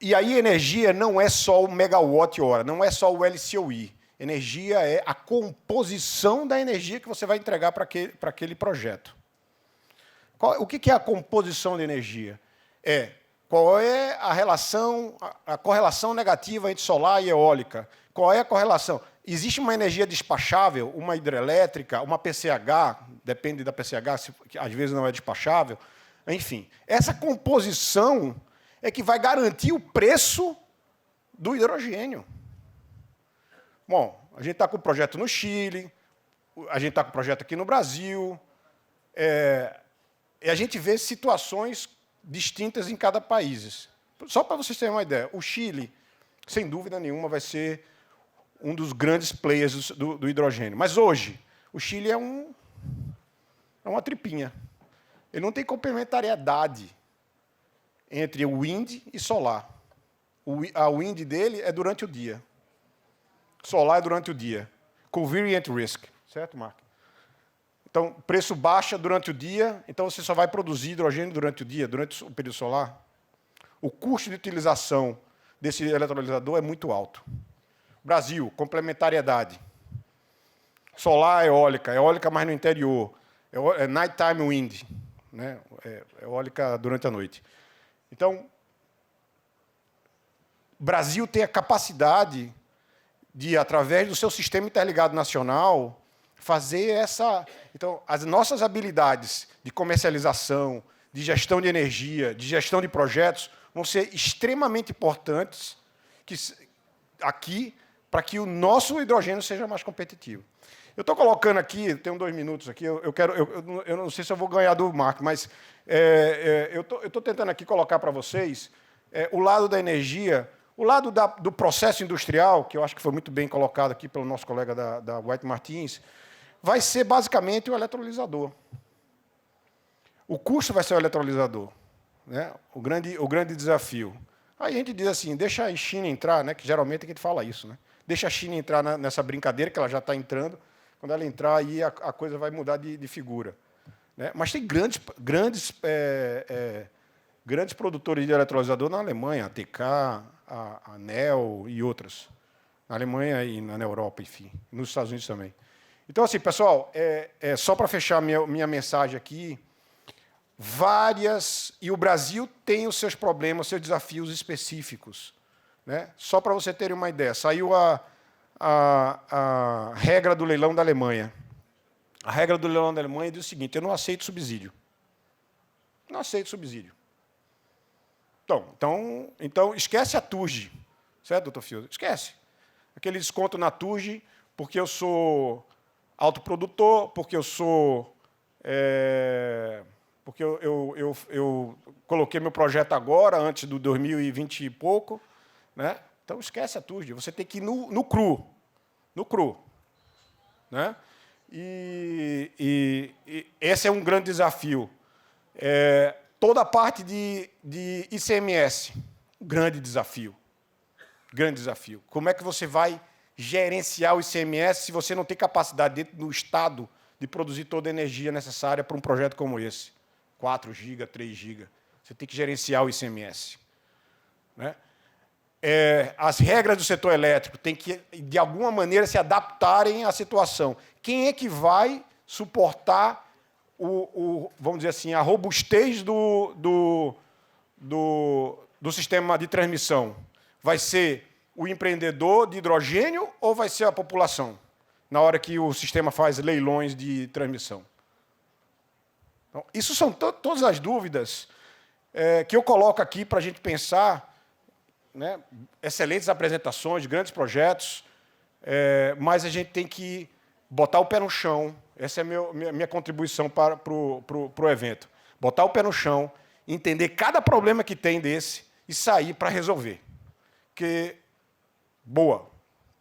E aí, energia não é só o megawatt-hora, não é só o LCOE. Energia é a composição da energia que você vai entregar para aquele projeto. O que é a composição de energia? Qual é a correlação negativa entre solar e eólica? Qual é a correlação? Existe uma energia despachável, uma hidrelétrica, uma PCH, depende da PCH, que às vezes não é despachável. Enfim, essa composição é que vai garantir o preço do hidrogênio. Bom, a gente está com o projeto no Chile, a gente está com o projeto aqui no Brasil, e a gente vê situações distintas em cada país. Só para vocês terem uma ideia, o Chile, sem dúvida nenhuma, vai ser um dos grandes players do hidrogênio. Mas hoje, o Chile é uma tripinha. Ele não tem complementariedade entre o wind e solar. A wind dele é durante o dia. Solar é durante o dia. Covariant risk. Certo, Mark? Então, preço baixa durante o dia, então você só vai produzir hidrogênio durante o dia, durante o período solar. O custo de utilização desse eletrolisador é muito alto. Brasil, complementariedade. Solar, eólica mais no interior. Nighttime wind, né? Eólica durante a noite. Então, o Brasil tem a capacidade de, através do seu sistema interligado nacional, fazer essa... Então, as nossas habilidades de comercialização, de gestão de energia, de gestão de projetos, vão ser extremamente importantes aqui para que o nosso hidrogênio seja mais competitivo. Eu estou colocando aqui, tenho 2 minutos aqui, eu não sei se eu vou ganhar do Mark, mas eu estou tentando aqui colocar para vocês o lado da energia, o lado do processo industrial, que eu acho que foi muito bem colocado aqui pelo nosso colega da White Martins, vai ser basicamente o eletrolisador. O custo vai ser o eletrolisador, né? O grande desafio. Aí a gente diz assim, deixa a China entrar, né? Que geralmente a gente fala isso, né? Deixa a China entrar nessa brincadeira, que ela já está entrando. Quando ela entrar, aí a coisa vai mudar de figura, né? Mas tem grandes produtores de eletrolisador na Alemanha, a TK, a NEL e outras. Na Alemanha e na Europa, enfim. Nos Estados Unidos também. Então, assim, pessoal, só para fechar minha mensagem aqui, e o Brasil tem os seus problemas, os seus desafios específicos, né? Só para você terem uma ideia, saiu a regra do leilão da Alemanha. A regra do leilão da Alemanha diz o seguinte: eu não aceito subsídio. Não aceito subsídio. Então esquece a TURG, certo, doutor Fielder? Esquece. Aquele desconto na TURG, porque eu sou autoprodutor, porque eu sou... porque eu coloquei meu projeto agora, antes do 2020 e pouco, né? Então, esquece a TURG. Você tem que ir no cru. No cru. Né? E esse é um grande desafio. Toda a parte de ICMS, grande desafio. Grande desafio. Como é que você vai gerenciar o ICMS se você não tem capacidade dentro do Estado de produzir toda a energia necessária para um projeto como esse? 4 GB, 3 GB. Você tem que gerenciar o ICMS. Né? as regras do setor elétrico têm que, de alguma maneira, se adaptarem à situação. Quem é que vai suportar, vamos dizer assim, a robustez do sistema de transmissão? Vai ser o empreendedor de hidrogênio ou vai ser a população, na hora que o sistema faz leilões de transmissão? Então, isso são todas as dúvidas que eu coloco aqui para a gente pensar, né? Excelentes apresentações, grandes projetos, mas a gente tem que botar o pé no chão. Essa é a minha contribuição para o evento. Botar o pé no chão, entender cada problema que tem desse e sair para resolver. Porque,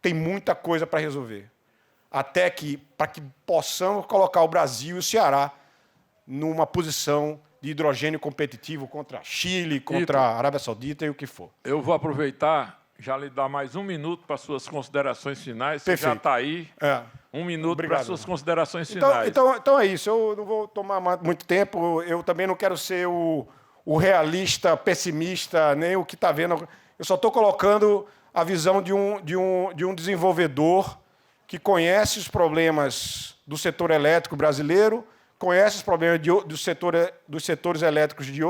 tem muita coisa para resolver. Até que, para que possamos colocar o Brasil e o Ceará numa posição de hidrogênio competitivo contra Chile, contra a Arábia Saudita e o que for. Eu vou aproveitar, já lhe dar mais 1 minuto para suas considerações finais. Você já está aí. 1 minuto para suas considerações finais. Então é isso. Eu não vou tomar muito tempo. Eu também não quero ser o realista, pessimista, nem o que está vendo. Eu só estou colocando a visão de um desenvolvedor que conhece os problemas do setor elétrico brasileiro, conhece os problemas dos setores elétricos de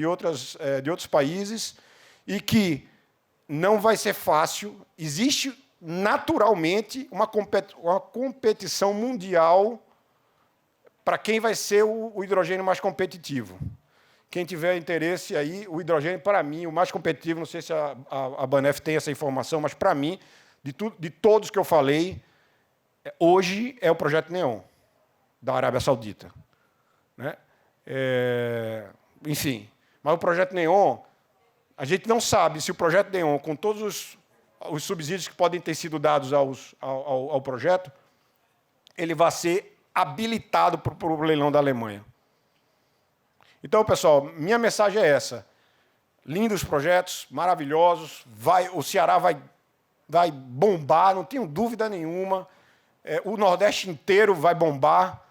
outros países e que não vai ser fácil. Existe, naturalmente, uma competição mundial para quem vai ser o hidrogênio mais competitivo. Quem tiver interesse aí, o hidrogênio, para mim, o mais competitivo, não sei se a Banef tem essa informação, mas, para mim, de todos que eu falei, hoje é o projeto NEOM, da Arábia Saudita. Né? Enfim, mas o projeto NEOM, a gente não sabe se o projeto NEOM, com todos os subsídios que podem ter sido dados ao projeto, ele vai ser habilitado para o leilão da Alemanha. Então, pessoal, minha mensagem é essa. Lindos projetos, maravilhosos, o Ceará vai bombar, não tenho dúvida nenhuma. O Nordeste inteiro vai bombar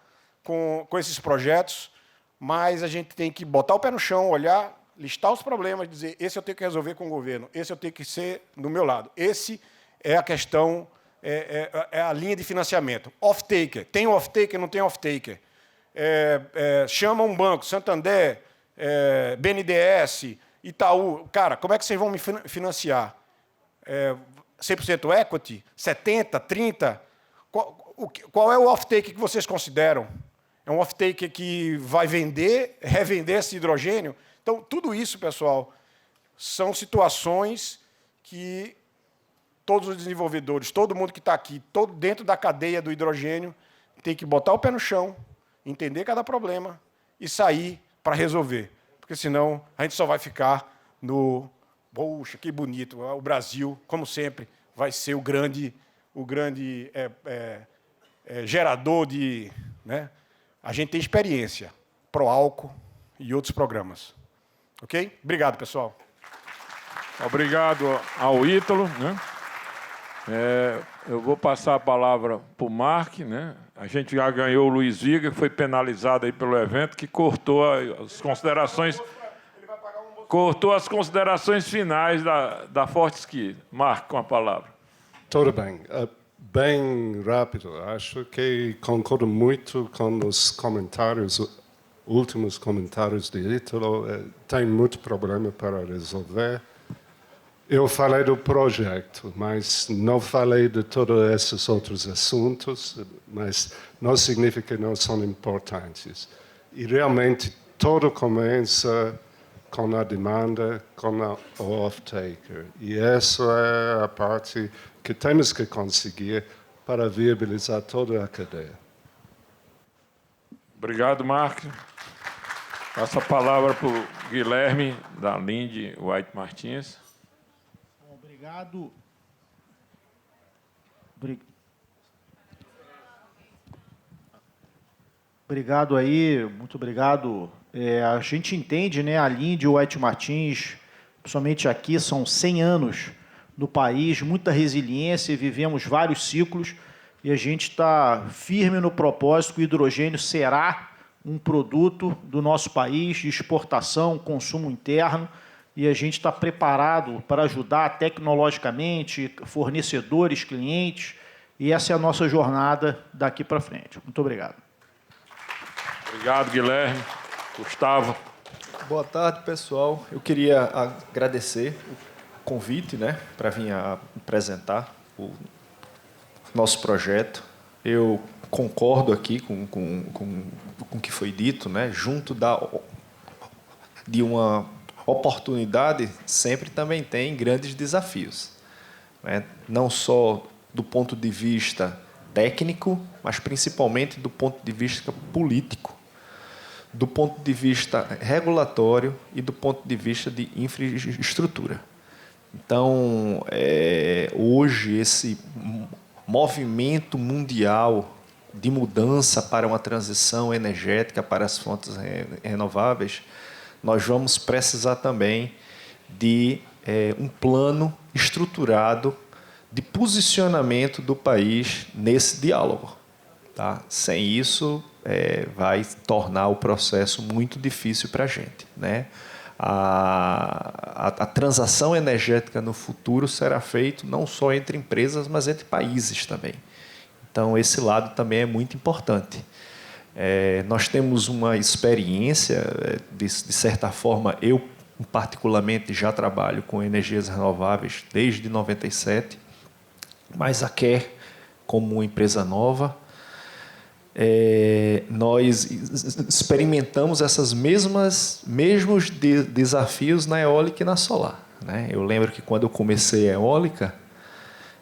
com esses projetos, mas a gente tem que botar o pé no chão, olhar, listar os problemas, dizer, esse eu tenho que resolver com o governo, esse eu tenho que ser do meu lado. Esse é a questão, é a linha de financiamento. Off-taker. Tem off-taker, não tem off-taker. Chama um banco, Santander, BNDES, Itaú. Cara, como é que vocês vão me financiar? 100% equity? 70%? 30%? Qual é o off-take que vocês consideram? É um off-take que vai revender esse hidrogênio? Então, tudo isso, pessoal, são situações que todos os desenvolvedores, todo mundo que está aqui, todo dentro da cadeia do hidrogênio, tem que botar o pé no chão, entender cada problema e sair para resolver. Porque, senão, a gente só vai ficar no... Poxa, que bonito! O Brasil, como sempre, vai ser o grande gerador de... Né? A gente tem experiência, Proálcool e outros programas. Ok? Obrigado, pessoal. Obrigado ao Ítalo. Né? Eu vou passar a palavra para o Mark. Né? A gente já ganhou o Luiz Viga, que foi penalizado aí pelo evento, que cortou as considerações... Cortou as considerações finais da Fortescue. Mark, com a palavra. Tudo bem. Bem rápido. Acho que concordo muito com os comentários, últimos comentários de Ítalo. Tem muito problema para resolver. Eu falei do projeto, mas não falei de todos esses outros assuntos, mas não significa que não são importantes. E realmente tudo começa com a demanda, com o off-taker. E essa é a parte que temos que conseguir para viabilizar toda a cadeia. Obrigado, Mark. Passo a palavra para o Guilherme, da Linde White Martins. Obrigado. Obrigado aí, muito obrigado. A gente entende, né, a Linde White Martins, principalmente aqui, são 100 anos no país, muita resiliência, vivemos vários ciclos e a gente está firme no propósito que o hidrogênio será um produto do nosso país, de exportação, consumo interno, e a gente está preparado para ajudar tecnologicamente, fornecedores, clientes, e essa é a nossa jornada daqui para frente. Muito obrigado. Obrigado, Guilherme. Gustavo. Boa tarde, pessoal. Eu queria agradecer o convite, né, para vir apresentar o nosso projeto. Eu concordo aqui com o que foi dito, né, junto de uma oportunidade, sempre também tem grandes desafios, né, não só do ponto de vista técnico, mas principalmente do ponto de vista político, do ponto de vista regulatório e do ponto de vista de infraestrutura. Então, hoje, esse movimento mundial de mudança para uma transição energética para as fontes renováveis, nós vamos precisar também de um plano estruturado de posicionamento do país nesse diálogo. Tá? Sem isso, vai tornar o processo muito difícil para a gente, né? A transação energética no futuro será feita não só entre empresas, mas entre países também. Então, esse lado também é muito importante. Nós temos uma experiência, de certa forma, eu particularmente já trabalho com energias renováveis desde 97, mas a Quer, como uma empresa nova, nós experimentamos esses mesmos desafios na eólica e na solar, né? Eu lembro que quando eu comecei a eólica,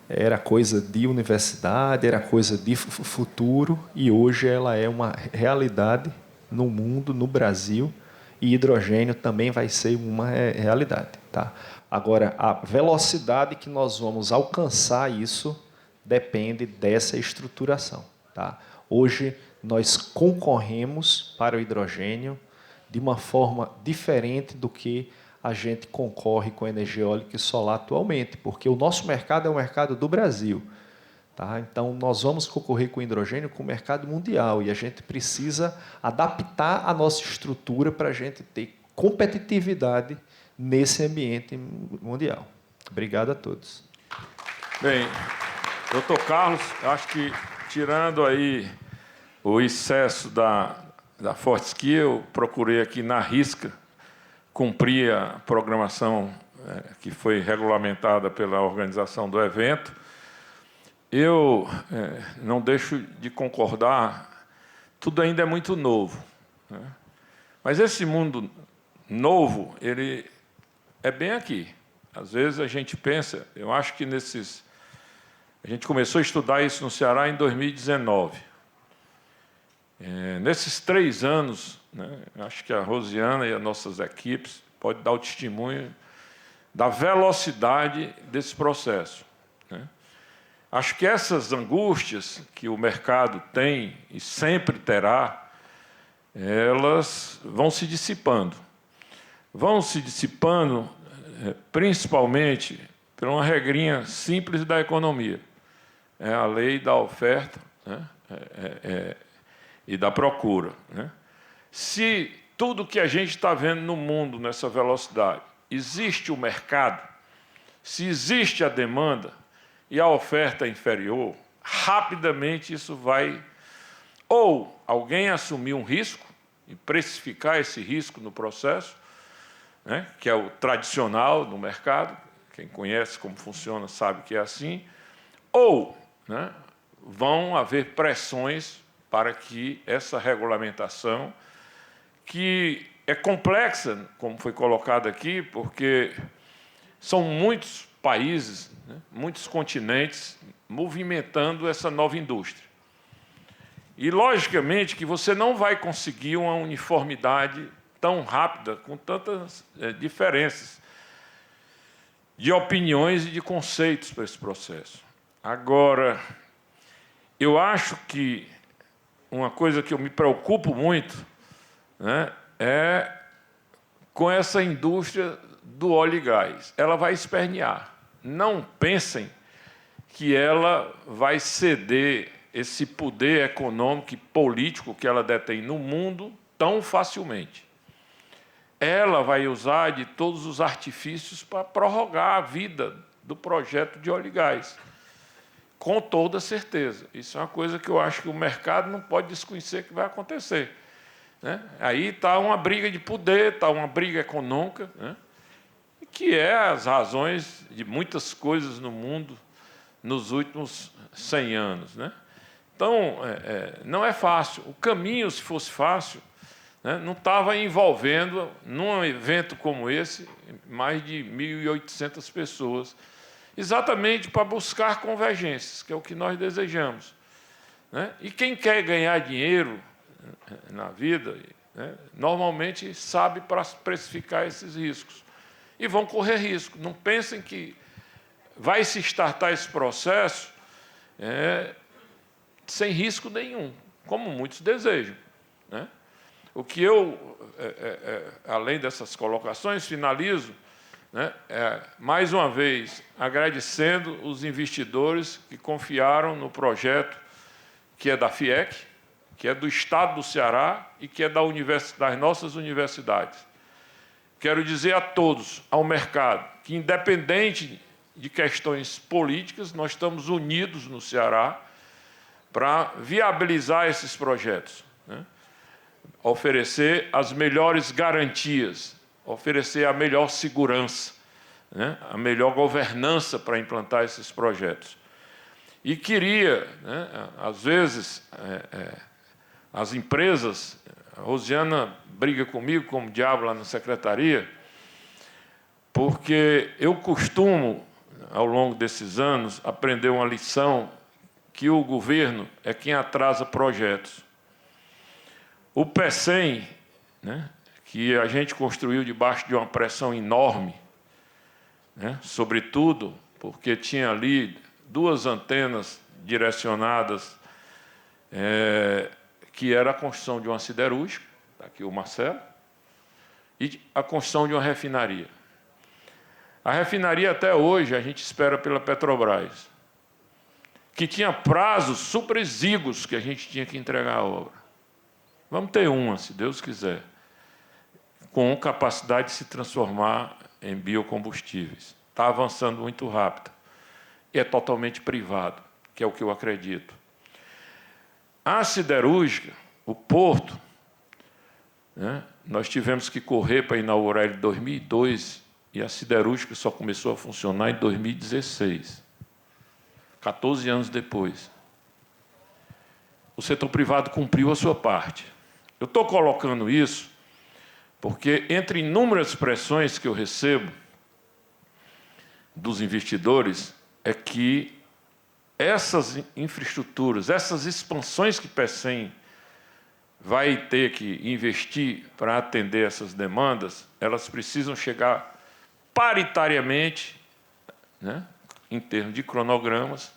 era coisa de universidade, era coisa de futuro, e hoje ela é uma realidade no mundo, no Brasil, e hidrogênio também vai ser uma realidade. Tá? Agora, a velocidade que nós vamos alcançar isso depende dessa estruturação. Tá? Hoje, nós concorremos para o hidrogênio de uma forma diferente do que a gente concorre com a energia eólica e solar atualmente, porque o nosso mercado é o mercado do Brasil. Tá? Então, nós vamos concorrer com o hidrogênio com o mercado mundial e a gente precisa adaptar a nossa estrutura para a gente ter competitividade nesse ambiente mundial. Obrigado a todos. Bem, doutor Carlos, acho que, tirando aí o excesso da Fortescue, eu procurei aqui na risca cumprir a programação que foi regulamentada pela organização do evento. Eu não deixo de concordar, tudo ainda é muito novo, né? Mas esse mundo novo, ele é bem aqui. Às vezes a gente pensa, eu acho que a gente começou a estudar isso no Ceará em 2019. Nesses 3 anos, né, acho que a Rosiana e as nossas equipes podem dar o testemunho da velocidade desse processo, né? Acho que essas angústias que o mercado tem e sempre terá, elas vão se dissipando. Vão se dissipando principalmente por uma regrinha simples da economia. É a lei da oferta, né, e da procura, né? Se tudo que a gente está vendo no mundo nessa velocidade, existe o mercado, se existe a demanda e a oferta é inferior, rapidamente isso vai... Ou alguém assumir um risco e precificar esse risco no processo, né, que é o tradicional no mercado, quem conhece como funciona sabe que é assim, ou, né, vão haver pressões para que essa regulamentação, que é complexa, como foi colocado aqui, porque são muitos países, né, muitos continentes movimentando essa nova indústria. E, logicamente, que você não vai conseguir uma uniformidade tão rápida, com tantas diferenças de opiniões e de conceitos para esse processo. Agora, eu acho que uma coisa que eu me preocupo muito, né, é com essa indústria do óleo e gás. Ela vai espernear. Não pensem que ela vai ceder esse poder econômico e político que ela detém no mundo tão facilmente. ela vai usar de todos os artifícios para prorrogar a vida do projeto de óleo e gás, com toda certeza. Isso é uma coisa que eu acho que o mercado não pode desconhecer que vai acontecer, né? Aí está uma briga de poder, está uma briga econômica, né? Que é as razões de muitas coisas no mundo nos últimos 100 anos, né? Então, não é fácil. O caminho, se fosse fácil, né, não estava envolvendo, num evento como esse, mais de 1.800 pessoas, exatamente para buscar convergências, que é o que nós desejamos, né? E quem quer ganhar dinheiro na vida, né, normalmente sabe para precificar esses riscos. E vão correr risco. Não pensem que vai se startar esse processo sem risco nenhum, como muitos desejam, né? O que eu, além dessas colocações, finalizo, né, mais uma vez, agradecendo os investidores que confiaram no projeto que é da FIEC, que é do Estado do Ceará e que é das nossas universidades. Quero dizer a todos, ao mercado, que, independente de questões políticas, nós estamos unidos no Ceará para viabilizar esses projetos, né? Oferecer as melhores garantias, oferecer a melhor segurança, né? A melhor governança para implantar esses projetos. E queria, né, às vezes, as empresas, a Rosiana briga comigo como diabo lá na secretaria, porque eu costumo, ao longo desses anos, aprender uma lição que o governo é quem atrasa projetos. O PECEM, né, que a gente construiu debaixo de uma pressão enorme, né, sobretudo porque tinha ali 2 antenas direcionadas, que era a construção de uma siderúrgica, está aqui o Marcelo, e a construção de uma refinaria. A refinaria, até hoje, a gente espera pela Petrobras, que tinha prazos super exíguos que a gente tinha que entregar a obra. Vamos ter uma, se Deus quiser, com capacidade de se transformar em biocombustíveis. Está avançando muito rápido. E é totalmente privado, que é o que eu acredito. A siderúrgica, o porto, né, nós tivemos que correr para inaugurar ele em 2002, e a siderúrgica só começou a funcionar em 2016, 14 anos depois. O setor privado cumpriu a sua parte. Eu estou colocando isso porque, entre inúmeras pressões que eu recebo dos investidores, é que essas infraestruturas, essas expansões que o PECEM vai ter que investir para atender essas demandas, elas precisam chegar paritariamente, né, em termos de cronogramas,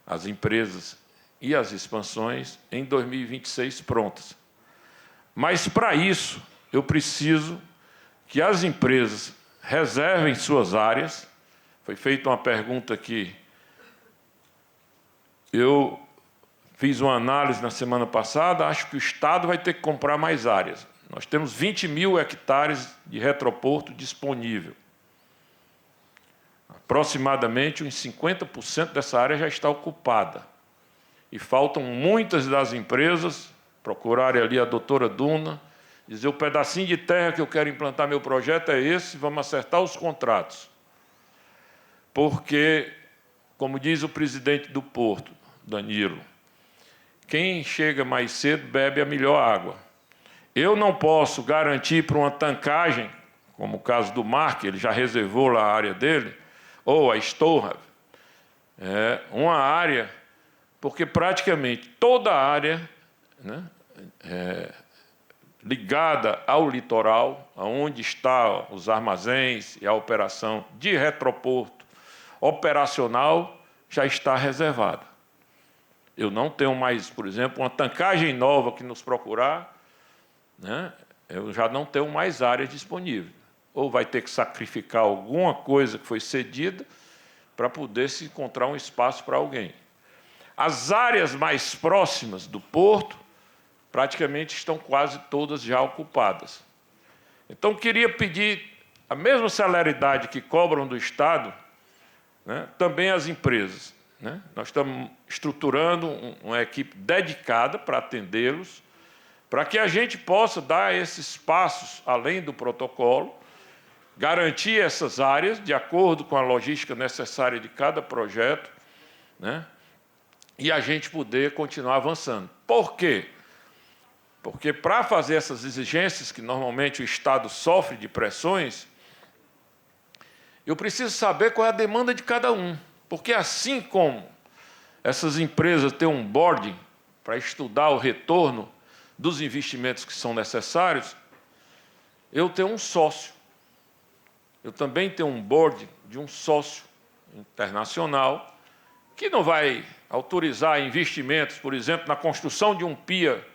as empresas e as expansões, em 2026 prontas. Mas, para isso, eu preciso que as empresas reservem suas áreas. Foi feita uma pergunta aqui. Eu fiz uma análise na semana passada, acho que o Estado vai ter que comprar mais áreas. Nós temos 20.000 hectares de retroporto disponível. Aproximadamente uns 50% dessa área já está ocupada. E faltam muitas das empresas procurarem ali a doutora Duna, dizer: o pedacinho de terra que eu quero implantar meu projeto é esse, vamos acertar os contratos. Porque, como diz o presidente do Porto, Danilo, quem chega mais cedo bebe a melhor água. Eu não posso garantir para uma tancagem, como o caso do mar, que ele já reservou lá a área dele, ou a Storra, uma área, porque praticamente toda a área, né, ligada ao litoral, onde estão os armazéns e a operação de retroporto operacional, já está reservada. Eu não tenho mais, por exemplo, uma tancagem nova que nos procurar, né, eu já não tenho mais áreas disponíveis. Ou vai ter que sacrificar alguma coisa que foi cedida para poder se encontrar um espaço para alguém. As áreas mais próximas do porto praticamente estão quase todas já ocupadas. Então, queria pedir a mesma celeridade que cobram do Estado, né, também às empresas, né? Nós estamos estruturando uma equipe dedicada para atendê-los, para que a gente possa dar esses passos além do protocolo, garantir essas áreas de acordo com a logística necessária de cada projeto, né? E a gente poder continuar avançando. Por quê? Porque para fazer essas exigências, que normalmente o Estado sofre de pressões, eu preciso saber qual é a demanda de cada um. Porque assim como essas empresas têm um board para estudar o retorno dos investimentos que são necessários, eu tenho um sócio. Eu também tenho um board de um sócio internacional que não vai autorizar investimentos, por exemplo, na construção de um pia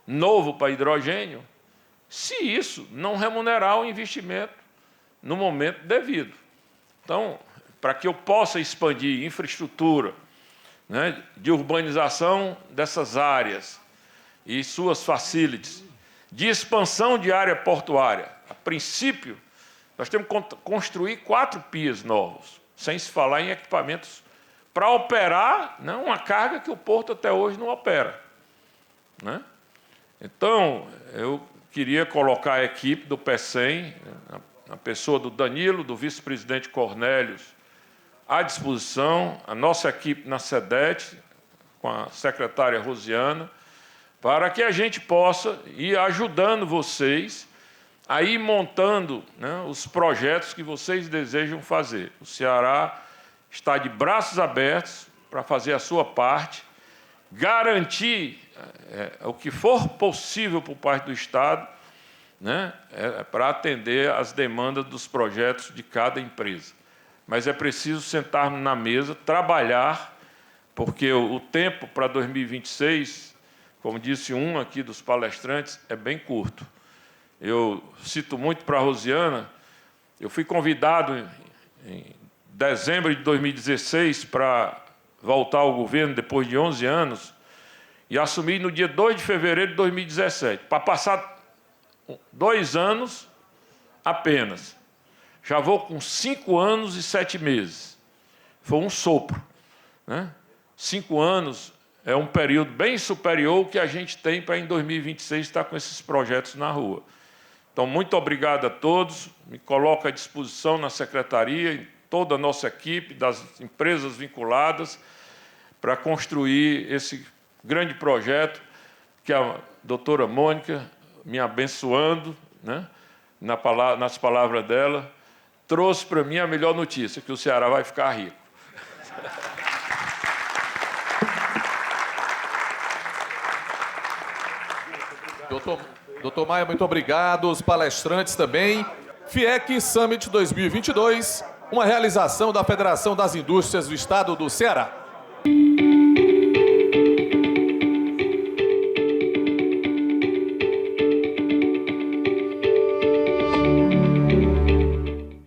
novo para hidrogênio, se isso não remunerar o investimento no momento devido. Então, para que eu possa expandir infraestrutura, né, de urbanização dessas áreas e suas facilities, de expansão de área portuária, a princípio, nós temos que construir 4 pias novos, sem se falar em equipamentos para operar, né, uma carga que o porto até hoje não opera, né? Então, eu queria colocar a equipe do PECEM, a pessoa do Danilo, do vice-presidente Cornélios, à disposição, a nossa equipe na SEDET, com a secretária Rosiana, para que a gente possa ir ajudando vocês a ir montando, né, os projetos que vocês desejam fazer. O Ceará está de braços abertos para fazer a sua parte, garantir o que for possível por parte do Estado, né, para atender às demandas dos projetos de cada empresa. Mas é preciso sentarmos na mesa, trabalhar, porque o tempo para 2026, como disse um aqui dos palestrantes, é bem curto. Eu cito muito para a Rosiana, eu fui convidado em dezembro de 2016 para voltar ao governo depois de 11 anos e assumi no dia 2 de fevereiro de 2017, para passar 2 anos apenas. Já vou com 5 anos e 7 meses. Foi um sopro, né? 5 anos é um período bem superior ao que a gente tem para, em 2026, estar com esses projetos na rua. Então, muito obrigado a todos. Me coloco à disposição na secretaria e toda a nossa equipe, das empresas vinculadas, para construir esse grande projeto que a doutora Mônica, me abençoando, né, nas palavras dela, trouxe para mim a melhor notícia, que o Ceará vai ficar rico. Doutor Maia, muito obrigado. Os palestrantes também. FIEC Summit 2022, uma realização da Federação das Indústrias do Estado do Ceará.